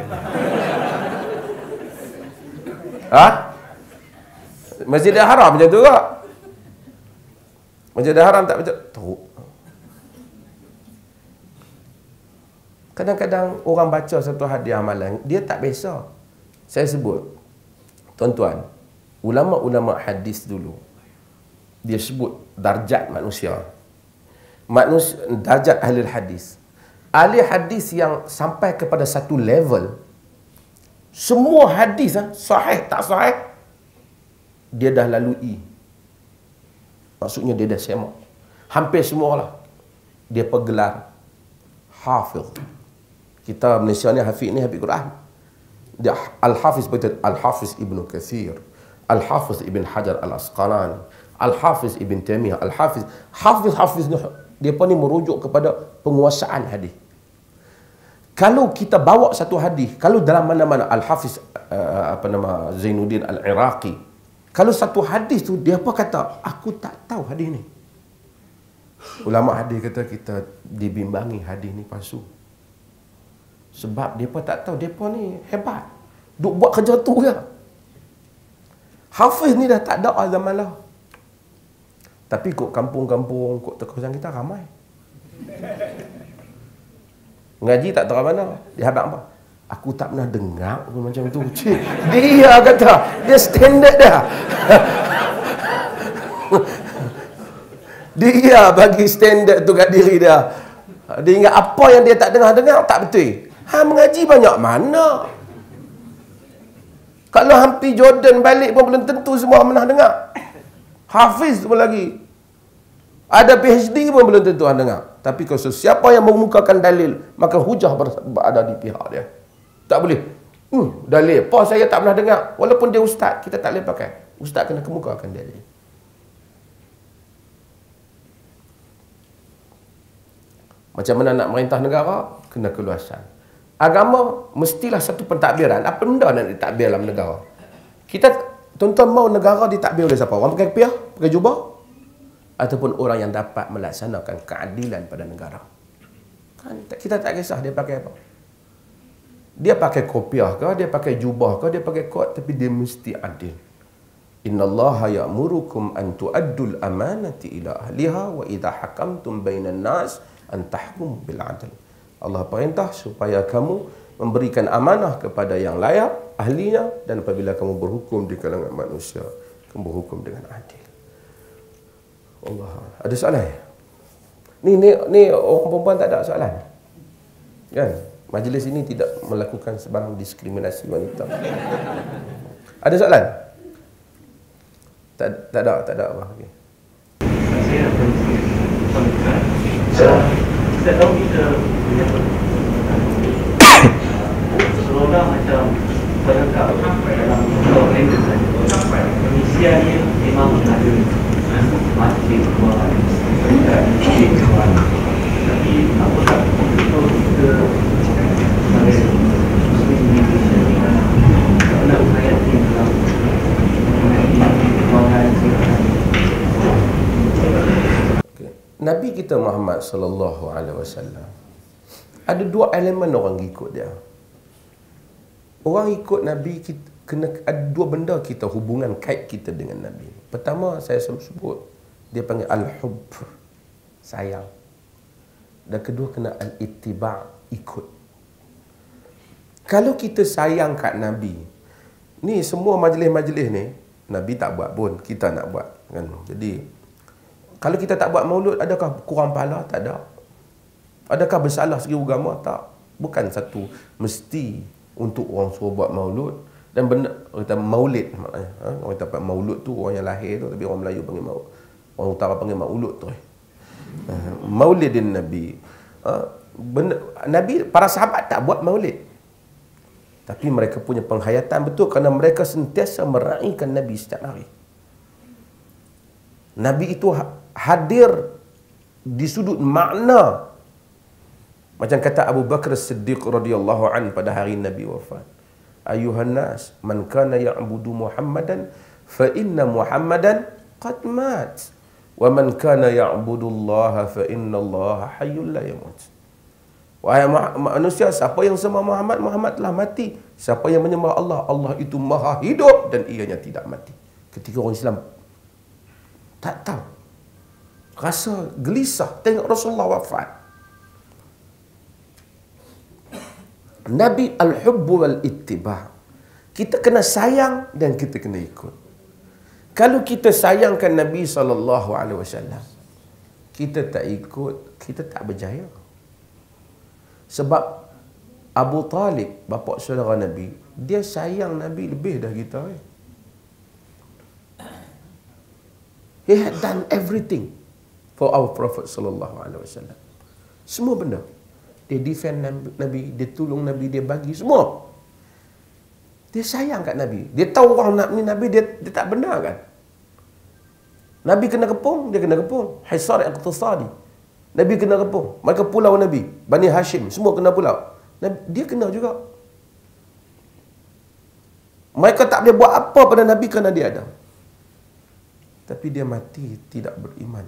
Masjidil Haram macam tu tak? Masjidil Haram tak macam tu. Kadang-kadang orang baca satu hadiah amalan, dia tak biasa. Saya sebut, tuan-tuan, ulama-ulama hadis dulu, dia sebut darjat manusia. Darjat ahli hadis. Ahli hadis yang sampai kepada satu level, semua hadis, sahih tak sahih, dia dah lalui. Maksudnya dia dah semak. Hampir semualah. Dia pergelar Hafiz. Kita Malaysia ni Hafiz Quran. Dia Al-Hafiz betul, Al-Hafiz Ibn Kathir, Al-Hafiz Ibn Hajar Al-Asqalani, Al-Hafiz Ibn Taimiyah, Al-Hafiz ni dia pun ni merujuk kepada penguasaan hadis. Kalau kita bawa satu hadis, kalau dalam mana-mana Al-Hafiz Zainuddin Al-Iraqi, kalau satu hadis tu dia apa kata, aku tak tahu hadis ni. Ulama hadis kata kita dibimbangi hadis ni palsu. Sebab dia pun tak tahu, dia pun ni hebat. Duk buat kerja tu je. Hafiz ni dah tak ada zaman lah. Tapi kok kampung-kampung, kok terkawasan kita ramai. Ngaji tak tahu mana. Dia habaq apa? Aku tak pernah dengar pun macam tu. Cik, dia kata, dia standard dah. Dia bagi standard tu kat diri dia. Dia ingat apa yang dia tak dengar-dengar, tak betul. Mengaji banyak mana? Kalau hampir Jordan balik pun belum tentu semua pernah dengar. Hafiz pun lagi. Ada PhD pun belum tentu dengar. Tapi kalau siapa yang mengemukakan dalil, maka hujah berada di pihak dia. Tak boleh. Dalil apa saya tak pernah dengar. Walaupun dia ustaz, kita tak boleh pakai. Ustaz kena kemukakan dalil. Macam mana nak merintah negara? Kena keluasan. Agama mestilah satu pentadbiran. Apa benda nak ditakbir dalam negara? Kita, tuan-tuan, mau negara ditakbir oleh siapa? Orang pakai kopiah? Pakai jubah? Ataupun orang yang dapat melaksanakan keadilan pada negara? Kan, kita tak kisah dia pakai apa. Dia pakai kopiah ke, dia pakai jubah ke, dia pakai kot, tapi dia mesti adil. Innallaha ya'murukum an tu'addul amanati ila ahliha wa idha hakamtum bainan nas an tahkum bil adl. Allah perintah supaya kamu memberikan amanah kepada yang layak, ahlinya, dan apabila kamu berhukum di kalangan manusia, kamu berhukum dengan adil. Allah. Ada soalan? Ni orang perempuan tak ada soalan? Kan? Majlis ini tidak melakukan sebarang diskriminasi wanita. Ada soalan? Tak ada apa. Okay. Saya tahu kita punya seolah macam penegak dalam kalender saja. Pengisian ni memang ada masjid kuat, masjid kuat. Tapi apakah kita sebagai Muslim Indonesia tak pernah menghayati kita Muhammad sallallahu alaihi wasallam, ada dua elemen orang ikut dia. Orang ikut Nabi, kita kena ada dua benda kita hubungan kait kita dengan Nabi. Pertama, saya sebut, dia panggil al-hubb, sayang. Dan kedua, kena al-ittiba', ikut. Kalau kita sayang kat Nabi, ni semua majlis-majlis ni Nabi tak buat pun, kita nak buat kan. Jadi kalau kita tak buat maulud, adakah kurang pahala? Tak ada. Adakah bersalah segi agama? Tak. Bukan satu mesti untuk orang suruh buat maulud. Dan benda kita maulid maknanya, orang kata maulud tu orang yang lahir tu, tapi orang Melayu panggil maulud, orang utara panggil maulud tu. Maulidin Nabi. Benda, Nabi, para sahabat tak buat maulid, tapi mereka punya penghayatan betul kerana mereka sentiasa meraihkan Nabi setiap hari. Nabi itu hadir di sudut makna. Macam kata Abu Bakar As-Siddiq radhiyallahu an pada hari Nabi wafat, ayuhan nas man kana ya'budu Muhammadan fa inna Muhammadan qad mat wa man kana ya'budu Allah fa inna Allah hayyul la yamut. Wahai manusia, siapa yang sembah Muhammad, Muhammad telah mati. Siapa yang menyembah Allah, Allah itu maha hidup dan ianya tidak mati. Ketika orang Islam tak tahu, rasa gelisah tengok Rasulullah wafat. Nabi al-hubb wal ittiba'. Kita kena sayang dan kita kena ikut. Kalau kita sayangkan Nabi SAW, kita tak ikut, kita tak berjaya. Sebab Abu Talib, bapa saudara Nabi, dia sayang Nabi lebih dah kita. He had done everything for our Prophet SAW. Semua benda. Dia defend Nabi, dia tolong Nabi, dia bagi semua. Dia sayang kat Nabi. Dia tahu orang nak ni Nabi, dia tak benar kan. Nabi kena kepung, dia kena kepung. Hisar iqtisadi. Nabi kena kepung. Mereka pulau Nabi, Bani Hashim, semua kena pulau. Dia kena juga. Mereka tak boleh buat apa pada Nabi kerana dia ada. Tapi dia mati tidak beriman.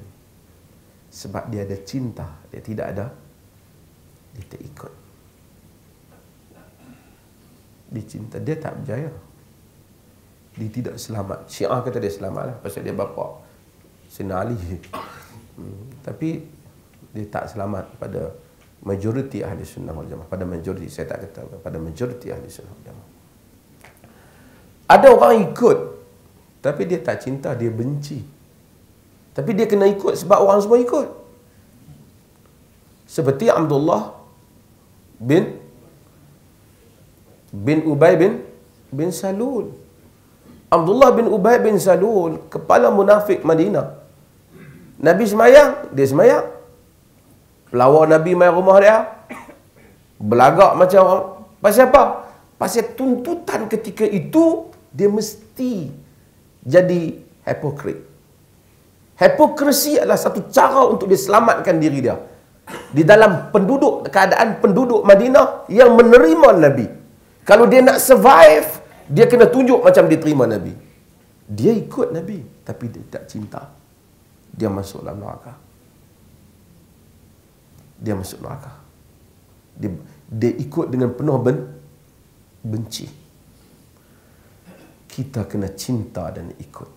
Sebab dia ada cinta, dia tidak ada, dia tak ikut. Dia cinta, dia tak berjaya. Dia tidak selamat. Syiah kata dia selamat lah, pasal dia bapa Sayyidina Ali. Tapi dia tak selamat pada majoriti ahli sunnah wal jamaah. Pada majoriti, saya tak kata, pada majoriti ahli sunnah wal jamaah. Ada orang ikut, tapi dia tak cinta, dia benci. Tapi dia kena ikut sebab orang semua ikut. Seperti Abdullah bin Ubay bin Salul. Abdullah bin Ubay bin Salul, kepala munafik Madinah. Nabi semayang, dia semayang. Pelawar Nabi main rumah dia, belagak macam orang. Pasal apa? Pasal tuntutan ketika itu, dia mesti jadi hipokrit. Hipokrasi adalah satu cara untuk dia selamatkan diri dia di dalam keadaan penduduk Madinah yang menerima Nabi. Kalau dia nak survive, dia kena tunjuk macam dia terima Nabi. Dia ikut Nabi, tapi dia tak cinta. Dia masuk dalam neraka. Dia masuk neraka. Dia ikut dengan penuh benci. Kita kena cinta dan ikut.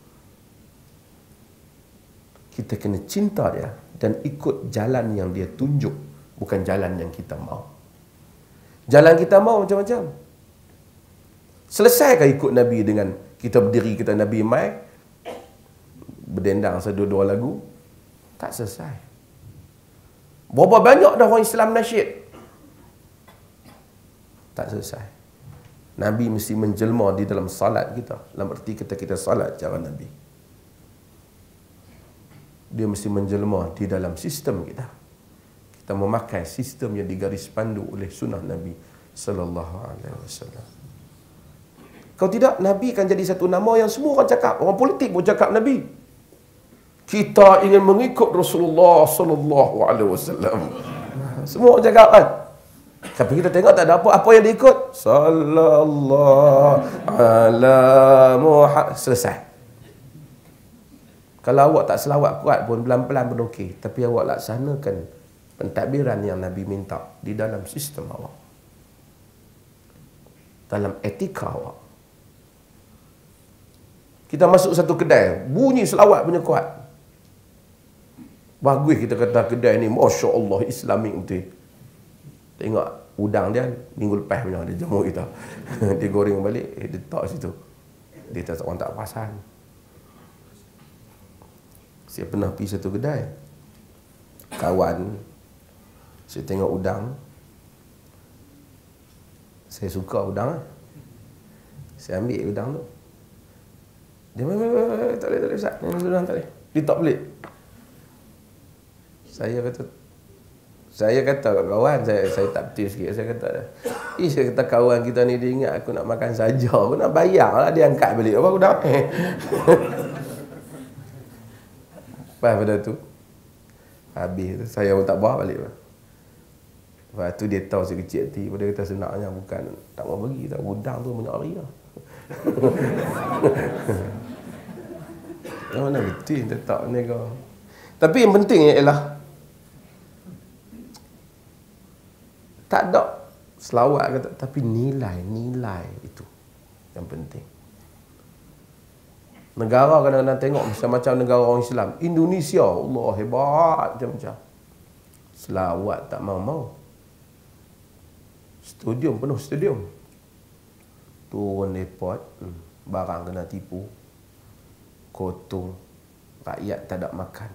Kita kena cinta dia dan ikut jalan yang dia tunjuk, bukan jalan yang kita mau. Jalan kita mau macam-macam. Selesaikah ikut Nabi dengan kita berdiri, kita Nabi mai berdendang sedua-dua lagu? Tak selesai. Berapa banyak dah orang Islam nasyid? Tak selesai. Nabi mesti menjelma di dalam salat kita. Dalam erti kita salat cara Nabi. Dia mesti menjelma di dalam sistem kita. Kita memakai sistem yang digaris pandu oleh sunnah Nabi sallallahu alaihi wasallam. Kalau tidak, Nabi akan jadi satu nama yang semua orang cakap. Orang politik pun cakap Nabi. Kita ingin mengikut Rasulullah sallallahu alaihi wasallam. Semua orang cakap kan. Tapi kita tengok tak ada apa yang diikut. Sallallahu ala Muhammad. Selesai. Kalau awak tak selawat kuat pun, pelan-pelan pun okey. Tapi awak laksanakan pentadbiran yang Nabi minta di dalam sistem awak, dalam etika awak. Kita masuk satu kedai, bunyi selawat punya kuat. Bagus kita kata kedai ni, Masya Allah, Islamik betul. Tengok udang dia, minggu lepas punya dia jemur kita. Dia goreng balik, dia letak situ. Dia tak orang tak perasan. Saya pernah pergi satu kedai, kawan, saya tengok udang, saya suka udang, saya ambil udang tu. Dia tak boleh Ustaz, udang tak boleh. Dia tak boleh. Saya kata kat kawan, saya tak betul sikit. Saya kata kawan kita ni dia ingat aku nak makan saja, aku nak bayar lah, dia angkat balik apa udang. Lepas pada tu habis tu, saya pun tak bawa balik. Lepas tu dia tahu saya kecil hati. Dia kata senaknya bukan tak mau bagi, tak udang tu banyak hari lah. Yang mana betul dia tak ni kau. Tapi yang penting ialah tak ada selawat kata, tapi nilai itu yang penting. Negara kadang-kadang tengok macam negara orang Islam. Indonesia, Allah hebat macam-macam. Selawat tak mau-mau. Stadium penuh stadium. Turun airport, barang kena tipu. Kotor. Rakyat tak ada makan.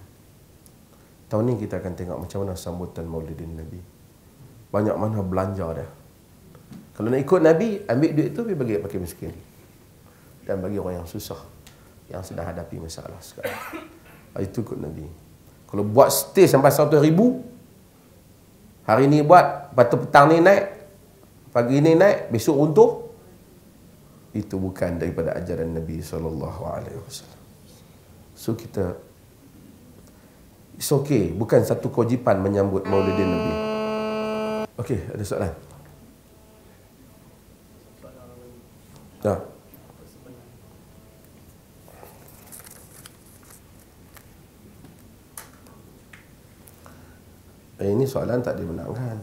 Tahun ni kita akan tengok macam mana sambutan Maulidin Nabi. Banyak mana belanja dah. Kalau nak ikut Nabi, ambil duit tu pergi bagi pakai miskin. Dan bagi orang yang susah, yang sedang hadapi masalah sekarang. Itu ikut Nabi. Kalau buat stay sampai 100,000, hari ni buat, lepas tu petang ni naik, pagi ni naik, besok runtuh, itu bukan daripada ajaran Nabi SAW. So kita, it's okay, bukan satu kewajipan menyambut Maulidin Nabi. Okey, ada soalan? Nah. Ini soalan tak dibenarkan.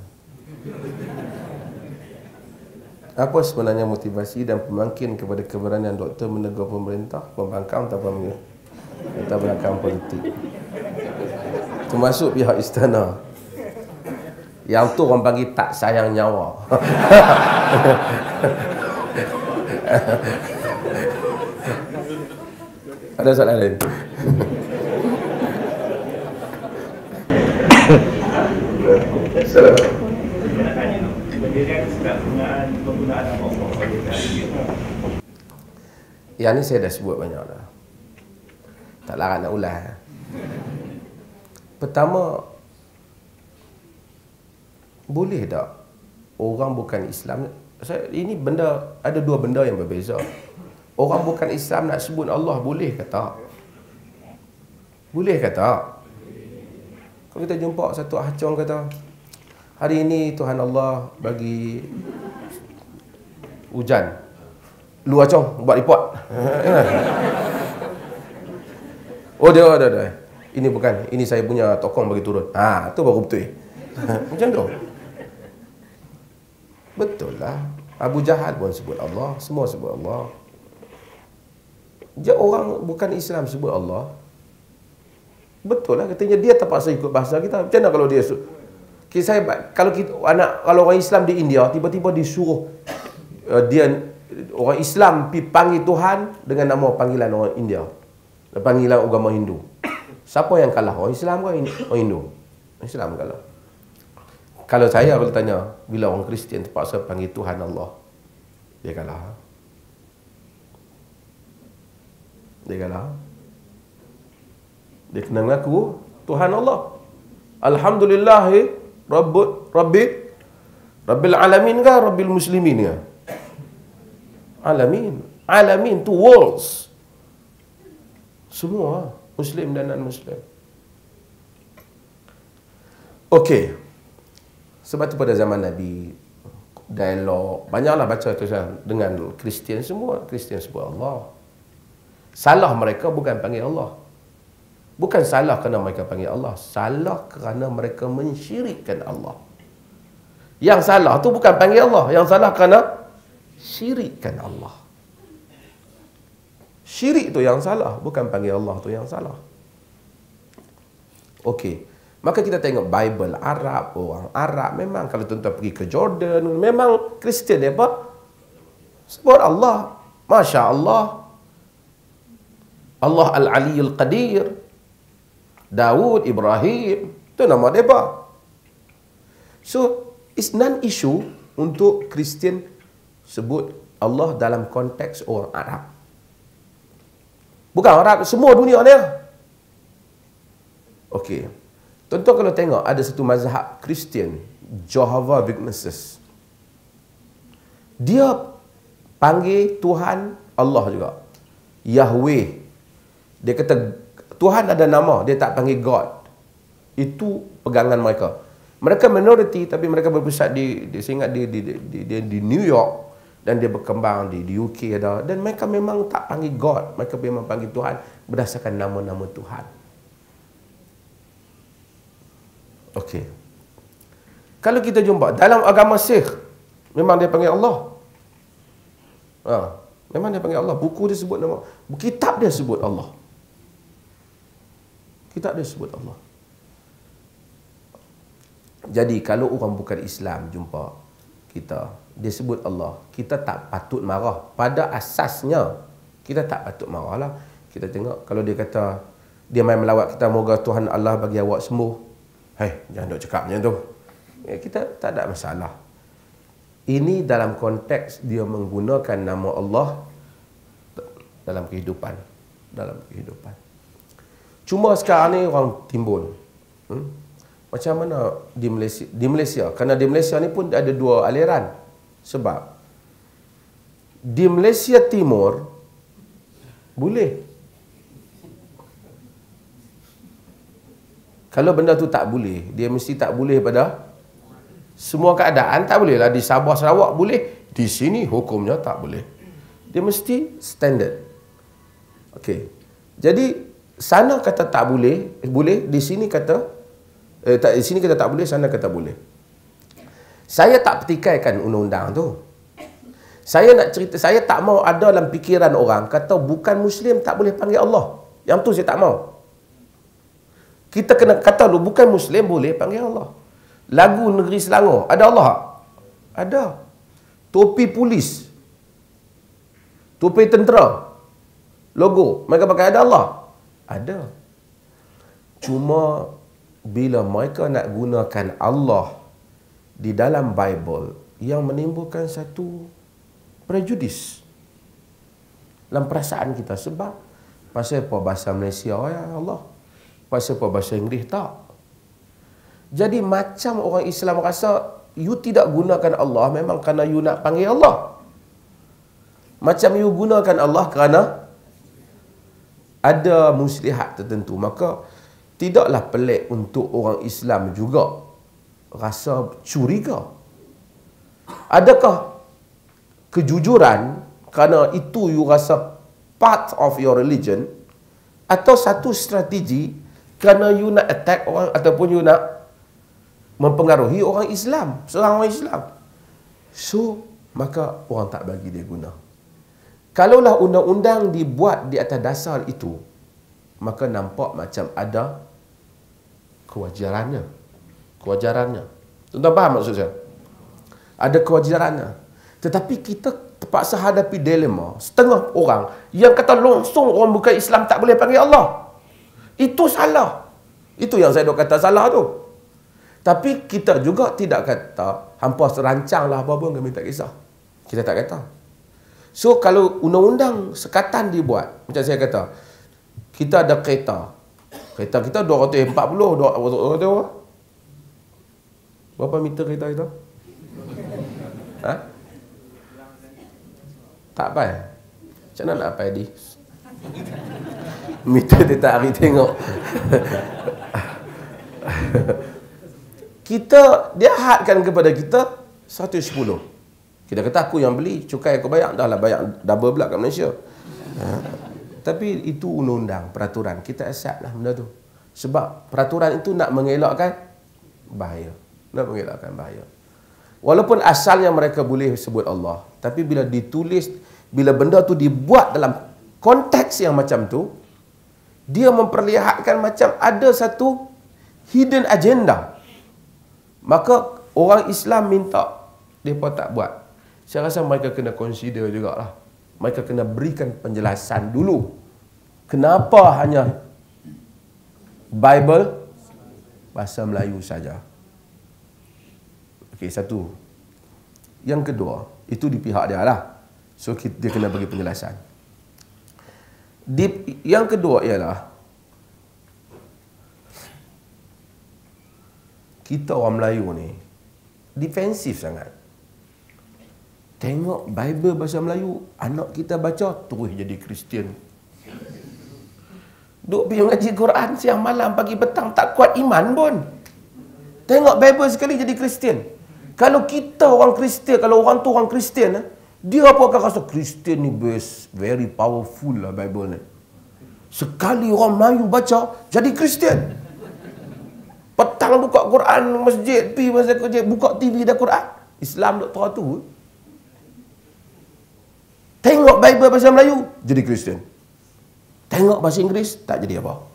Apa sebenarnya motivasi dan pemangkin kepada keberanian doktor menegur pemerintah, pembangkang tanpa belakang politik, termasuk pihak istana? Yang tu orang panggil tak sayang nyawa. Ada soalan lain? Yang ni saya dah sebut banyak dah. Tak larat nak ulas. Pertama, boleh tak orang bukan Islam, ini benda, ada dua benda yang berbeza. Orang bukan Islam nak sebut Allah, boleh ke tak? Boleh ke tak? Kalau kita jumpa satu ahcong kata, hari ini Tuhan Allah bagi hujan, lu ahcong buat report. Oh dia. Ini bukan, ini saya punya tokong bagi turun. Tu baru betul. Macam tu. Betul lah. Abu Jahal pun sebut Allah, semua sebut Allah. Dia orang bukan Islam sebut Allah. Betul lah, katanya dia terpaksa ikut bahasa kita. Macam mana kalau dia kalau orang Islam di India tiba-tiba disuruh orang Islam pergi panggil Tuhan dengan nama panggilan orang India, panggilan agama Hindu. Siapa yang kalah? Orang Islam ke orang Hindu? Orang Islam kalah. Kalau saya kalau tanya, bila orang Kristian terpaksa panggil Tuhan Allah, dia kalah. Dia kalah. Dia kena mengaku Tuhan Allah. Alhamdulillahi Rabbil alamin ke Rabbil muslimin ke? Alamin tu worlds. Semua Muslim dan non-Muslim. Okey. Sebab tu pada zaman Nabi, dialog, banyaklah baca tulisan dengan Kristian, semua Kristian sebut Allah. Salah mereka bukan panggil Allah. Bukan salah kerana mereka panggil Allah, salah kerana mereka mensyirikkan Allah. Yang salah tu bukan panggil Allah, yang salah kerana syirikkan Allah. Syirik tu yang salah, bukan panggil Allah tu yang salah. Okey. Maka kita tengok Bible Arab, orang Arab memang kalau tuan-tuan pergi ke Jordan, memang Kristian dia apa? Sebut Allah. Masya Allah. Allah Al-Aliyul Qadir. Daud, Ibrahim, itu nama mereka. So, it's non-issue untuk Kristian sebut Allah dalam konteks orang Arab. Bukan Arab, semua dunia ni. Okey. Tuan-tuan kalau tengok ada satu mazhab Kristian, Jehovah's Witnesses. Dia panggil Tuhan Allah juga. Yahweh. Dia kata Tuhan ada nama, dia tak panggil God. Itu pegangan mereka. Mereka minoriti tapi mereka berpusat saya ingat di New York dan dia berkembang di UK ada, dan mereka memang tak panggil God, mereka memang panggil Tuhan berdasarkan nama-nama Tuhan. Okey. Kalau kita jumpa dalam agama Sikh, memang dia panggil Allah. Memang dia panggil Allah. Buku dia sebut nama, kitab dia sebut Allah. Kitab dia sebut Allah. Jadi kalau orang bukan Islam jumpa kita, dia sebut Allah, kita tak patut marah. Pada asasnya kita tak patut marah lah. Kita tengok kalau dia kata, dia main melawat kita, moga Tuhan Allah bagi awak sembuh. Jangan duk cakap macam tu. Kita tak ada masalah. Ini dalam konteks dia menggunakan nama Allah dalam kehidupan. Cuma sekarang ni orang timbul. Macam mana di Malaysia? Kerana di Malaysia ni pun ada dua aliran. Sebab di Malaysia Timur boleh. Kalau benda tu tak boleh, dia mesti tak boleh pada semua keadaan. Tak boleh lah di Sabah Sarawak boleh, di sini hukumnya tak boleh. Dia mesti standard. Okey. Jadi sana kata tak boleh, boleh, di sini kata di sini kata tak boleh, sana kata boleh. Saya tak pertikaikan undang-undang tu. Saya nak cerita, saya tak mau ada dalam fikiran orang kata bukan Muslim tak boleh panggil Allah. Yang tu saya tak mau. Kita kena kata dulu bukan Muslim boleh panggil Allah. Lagu Negeri Selangor, ada Allah? Ada. Topi polis, topi tentera, logo, mereka pakai ada Allah? Ada. Cuma bila mereka nak gunakan Allah di dalam Bible yang menimbulkan satu prejudis dalam perasaan kita. Sebab pasal apa bahasa Malaysia ya Allah, pasal apa bahasa Inggeris tak. Jadi macam orang Islam rasa you tidak gunakan Allah memang kerana you nak panggil Allah. Macam you gunakan Allah kerana ada muslihat tertentu. Maka tidaklah pelik untuk orang Islam juga rasa curiga. Adakah kejujuran kerana itu you rasa part of your religion, atau satu strategi kerana you nak attack orang ataupun you nak mempengaruhi orang Islam, seorang orang Islam? So, maka orang tak bagi dia guna. Kalaulah undang-undang dibuat di atas dasar itu, maka nampak macam ada kewajarannya. Tuan-tuan faham maksud saya? Ada kewajarannya. Tetapi kita terpaksa hadapi dilema. Setengah orang yang kata langsung orang bukan Islam tak boleh panggil Allah. Itu salah. Itu yang saya dah kata salah tu. Tapi kita juga tidak kata hampa serancang lah apa pun, kami tak kisah. Kita tak kata. So kalau undang-undang sekatan dibuat, macam saya kata, kita ada kereta. Kereta kita 240, 200 berapa meter kereta kita? Tak apa. Macam mana nak apa di? Meter dia tak hari tengok. Dia hadkan kepada kita 110. Kita kata aku yang beli, cukai aku bayar, dah lah bayar double pula kat Malaysia. Tapi itu undang-undang, peraturan. Kita accept lah benda tu. Sebab peraturan itu nak mengelakkan bahaya. Nak mengelakkan bahaya. Walaupun asalnya mereka boleh sebut Allah, tapi bila ditulis, bila benda tu dibuat dalam konteks yang macam tu, dia memperlihatkan macam ada satu hidden agenda. Maka orang Islam minta mereka tak buat. Saya rasa mereka kena consider jugalah. Mereka kena berikan penjelasan dulu. Kenapa hanya Bible bahasa Melayu saja? Okey, satu. Yang kedua, itu di pihak dia lah. So, dia kena bagi penjelasan. Yang kedua ialah, kita orang Melayu ni defensif sangat. Tengok Bible bahasa Melayu, anak kita baca, terus jadi Kristian. Duk pergi ngaji Quran siang malam, pagi petang, tak kuat iman pun. Tengok Bible sekali jadi Kristian. Kalau kita orang Kristian, kalau orang tu orang Kristian, dia apa akan rasa Kristian ni best, very powerful lah Bible ni. Sekali orang Melayu baca, jadi Kristian. Petang buka Quran, masjid, pergi masjid, buka TV dah Quran. Islam duk teratur. Tengok Bible bahasa Melayu, jadi Kristian. Tengok bahasa Inggeris, tak jadi apa.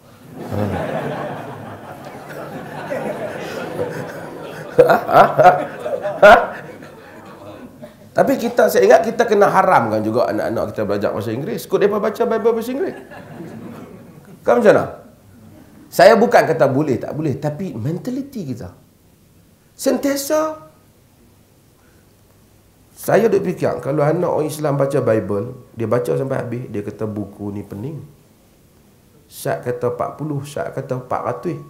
Tapi saya ingat kita kena haramkan juga anak-anak kita belajar bahasa Inggeris. Kod mereka baca Bible bahasa Inggeris. Kan macam mana? Saya bukan kata boleh, tak boleh. Tapi mentaliti kita. Sentiasa. Saya duk fikir, kalau anak orang Islam baca Bible, dia baca sampai habis, dia kata buku ni pening. Syat kata 40, Syat kata 400.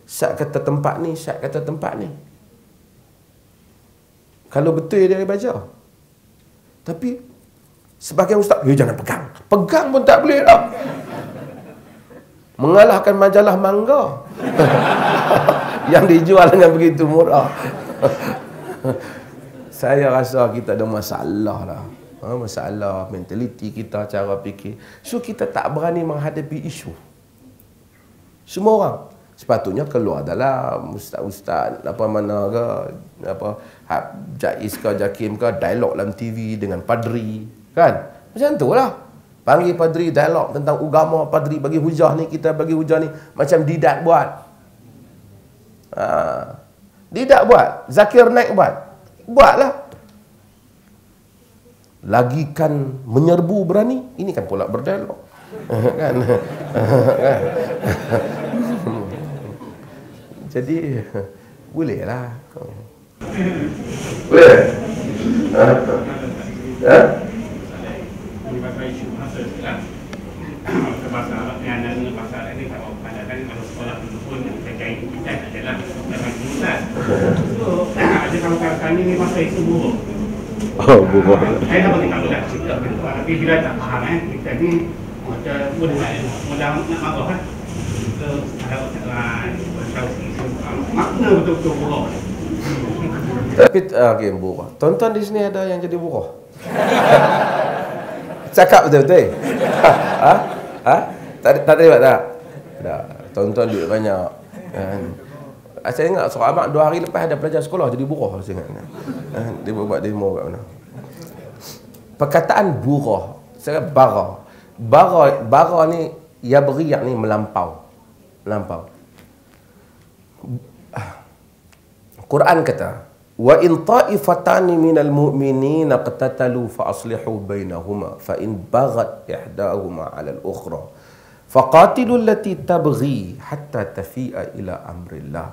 Syat kata tempat ni, Syat kata tempat ni. Kalau betul dia baca. Tapi, sebagian ustaz, jangan pegang. Pegang pun tak boleh dah. Mengalahkan majalah mangga. Yang dijual dengan begitu murah. Saya rasa kita ada masalah lah. Masalah mentaliti kita, cara fikir. So kita tak berani menghadapi isu. Semua orang sepatutnya keluar dalam ustaz-ustaz apa mana ke, apa Jaiz ke Jakim ke, dialog dalam TV dengan padri, kan? Macam tu lah. Panggil padri, dialog tentang agama, padri bagi hujah ni, kita bagi hujah ni, macam Didat buat. Didat buat, Zakir Naik buatlah. Lagi kan menyerbu berani, ini kan pula berdialog. Kan? Jadi bolehlah. Boleh. Bahasa Arab yang ada dengan bahasa Arab ni, kalau pandangan kalau sekolah dulu pun yang terkait kita adalah dalam jurusan. So, ada kawan-kawan kami ni masa itu buruk. Oh, buruk. Saya tak boleh kalau dah cakap gitu, tapi bila tak faham kita ni macam mudah nak marah kan. So, ada orang lain, tahu isu makna betul-betul buruk. Tapi okey, buruk. Tonton di sini ada yang jadi buruk. Cakap betul-betul. Tak terlibat tak? Tak. Tonton duit banyak. Saya ingat seorang amak 2 hari lepas ada pelajar sekolah jadi buruh. Saya ingat. Dia buat demo kat mana. Perkataan buruh. Saya kata bara ni yabri, ni melampau. Quran kata, wa in ta'ifatani minal mu'minina qatatalu fa aslihu bainahuma fa in baghat ihdahuma 'ala al-ukhra faqatilu allati tabghi hatta tafi'a ila amrillah.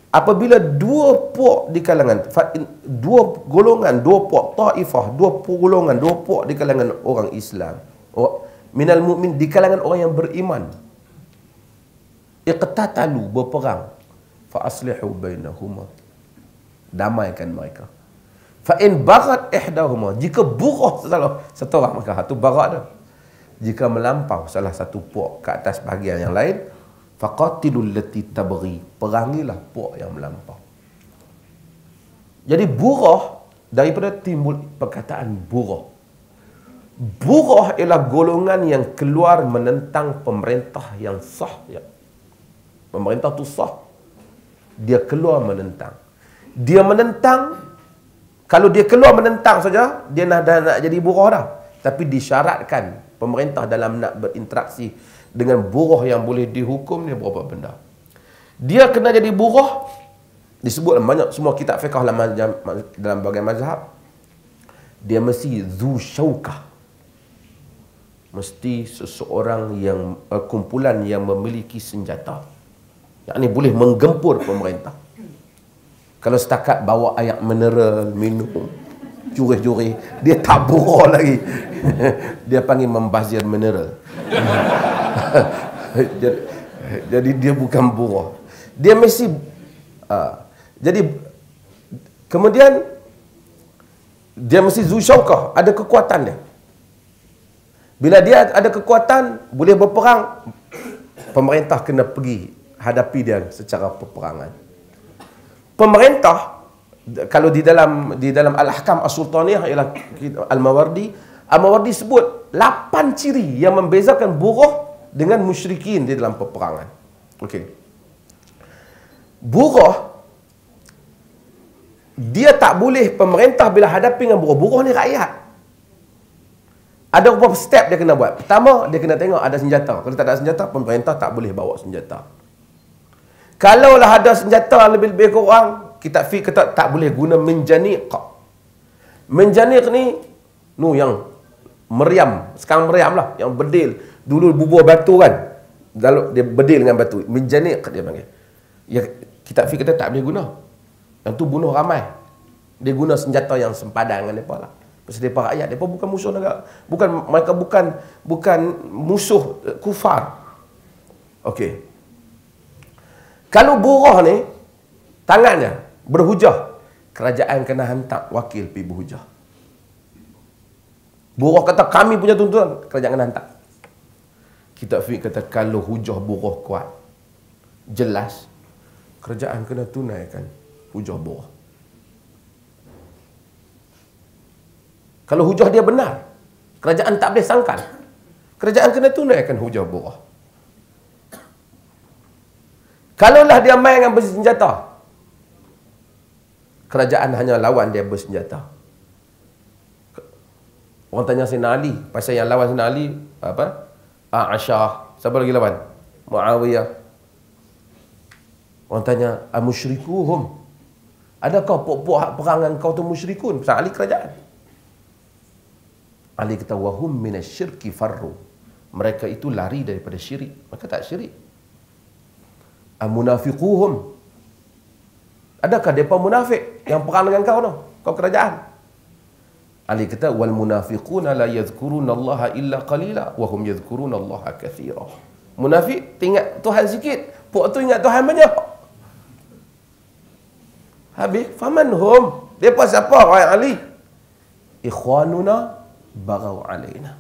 Apabila dua puak di kalangan dua golongan, dua puak taifah, dua puak di kalangan orang Islam, minal mu'min, di kalangan orang yang beriman, iqtatalu, berperang, fa aslihu bainahuma, damaikan mereka. Fa in baghat ihdahuma, jika buruh salah satu orang, maka itu baghat dah. Jika melampau salah satu puak ke atas bahagian yang lain, faqatilul lati tabghi, perangilah puak yang melampau. Jadi buruh daripada timbul perkataan buruh. Buruh ialah golongan yang keluar menentang pemerintah yang sah. Ya. Pemerintah tu sah. Dia keluar menentang. Dia menentang, kalau dia keluar menentang saja, dia dah nak jadi buruh dah. Tapi disyaratkan pemerintah dalam nak berinteraksi dengan buruh yang boleh dihukum ni berapa benda. Dia kena jadi buruh, disebut banyak semua kitab fiqh dalam bahagian mazhab, dia mesti zu syaukah, mesti seseorang yang kumpulan yang memiliki senjata, yang ni boleh menggempur pemerintah. Kalau setakat bawa ayat mineral, minum, curi-curi, dia tak buruh lagi. Dia panggil membazir mineral. Jadi dia bukan buruh. Dia mesti jadi kemudian dia mesti zu syaukah, ada kekuatan dia. Bila dia ada kekuatan, boleh berperang, pemerintah kena pergi hadapi dia secara peperangan. Pemerintah, kalau di dalam Al-Ahkam As-Sultaniyah ialah Al-Mawardi sebut 8 ciri yang membezakan buruh dengan musyrikin di dalam peperangan. Okey. Buruh, dia tak boleh pemerintah bila hadapi dengan buruh ni rakyat. Ada beberapa step dia kena buat. Pertama, dia kena tengok ada senjata. Kalau tak ada senjata, pemerintah tak boleh bawa senjata. Kalaulah ada senjata lebih-lebih kurang, kitab fiqh kata tak boleh guna menjaniq. Menjaniq ni yang meriam, sekarang meriam lah, yang bedil. Dulu bubuh batu kan, lalu dia bedil dengan batu. Menjaniq dia panggil. Ya, kitab fiqh kata tak boleh guna. Yang tu bunuh ramai. Dia guna senjata yang sempadan dengan mereka lah. Pasal mereka rakyat, mereka bukan musuh negara. Mereka bukan musuh kufar. Okey. Kalau buruh ni, tangannya berhujah, kerajaan kena hantar wakil pergi berhujah. Buruh kata kami punya tuntutan, kerajaan kena hantar. Kitab fiqh kata kalau hujah buruh kuat, jelas, kerajaan kena tunaikan hujah buruh. Kalau hujah dia benar, kerajaan tak boleh sangkal, kerajaan kena tunaikan hujah buruh. Kalaulah dia main dengan bersenjata, kerajaan hanya lawan dia bersenjata. Orang tanya Sayyidina Ali, pasal yang lawan Sayyidina Ali apa? Aisyah. Siapa lagi lawan? Muawiyah. Orang tanya, musyrikuhum, adakah puak-puak perangan kau tu musyrikun? Pasal Ali kerajaan. Ali kata wahum minasyirki farru, mereka itu lari daripada syirik, mereka tak syirik. Munafiquhum, adakah mereka munafik yang perang dengan kau tu, kau kerajaan? Ali kata wal munafiquna la yadhkuruna Allah illa qalila wa hum yadhkuruna Allah katsira. Munafik ingat Tuhan sikit, puak tu ingat Tuhan banyak. Habis faman hum, depa siapa wahai Ali? Ikhwanuna baghaw alaina,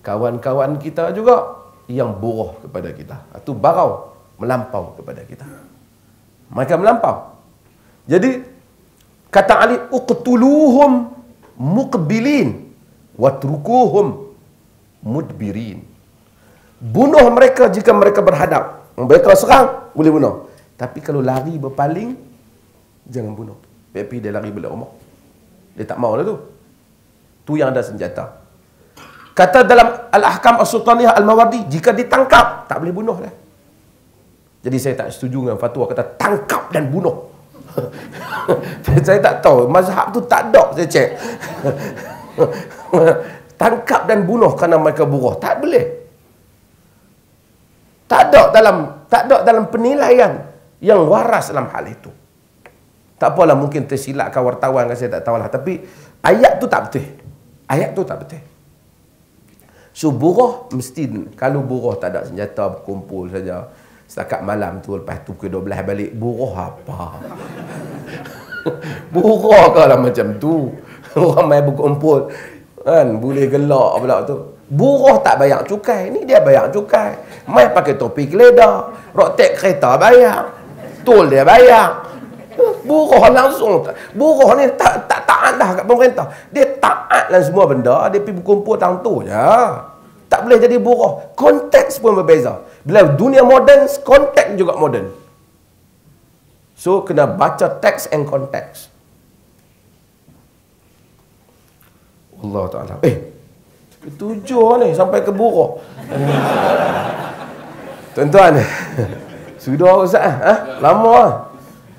kawan-kawan kita juga yang buruh kepada kita. Itu baghaw, melampau kepada kita. Mereka melampau. Jadi kata Ali, uqtuluhum muqbilin watrukuhum mudbirin. Bunuh mereka jika mereka berhadap. Mereka serang, boleh bunuh. Tapi kalau lari berpaling, jangan bunuh. Tapi dia lari balik rumah, dia tak mau lah tu. Tu yang ada senjata. Kata dalam Al-Ahkam As-Sultaniyah Al-Mawardi, jika ditangkap, tak boleh bunuh dah. Jadi saya tak setuju dengan fatwa kata tangkap dan bunuh. Saya tak tahu, mazhab tu tak ada, saya cek. Tangkap dan bunuh kerana mereka buruh, tak boleh. Tak ada dalam penilaian yang waras dalam hal itu. Tak apalah, mungkin tersilapkan wartawan, saya tak tahulah, tapi ayat tu tak betul. Ayat tu tak betul. So buruh mesti, kalau buruh tak ada senjata, berkumpul saja setakat malam tu, lepas tu pukul 12 balik, buruh apa? Buruh kalau macam tu, orang main berkumpul kan, boleh gelak pula tu. Buruh tak bayar cukai, ni dia bayar cukai. Main pakai topi keledar, rotek kereta bayar, tol dia bayar. Buruh langsung, buruh ni tak taat dah kat pemerintah. Dia taat dalam semua benda, dia pergi berkumpul tang tu je. Tak boleh jadi buruh. Konteks pun berbeza. Bila dunia moden, konteks juga moden. So, kena baca teks and konteks. Allah Ta'ala. Tujuh ni sampai ke buruh. Tuan-tuan, sudah Ustaz? Lama lah.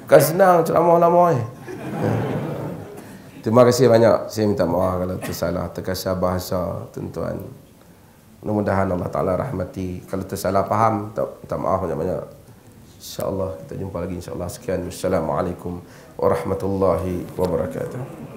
Bukan senang ceramah lama ni. Terima kasih banyak. Saya minta maaf kalau tersalah, terkasar bahasa, tuan-tuan. Mudah-mudahan Allah Ta'ala rahmati. Kalau tersalah faham, minta maaf banyak-banyak. InsyaAllah kita jumpa lagi insyaAllah. Sekian. Wassalamualaikum warahmatullahi wabarakatuh.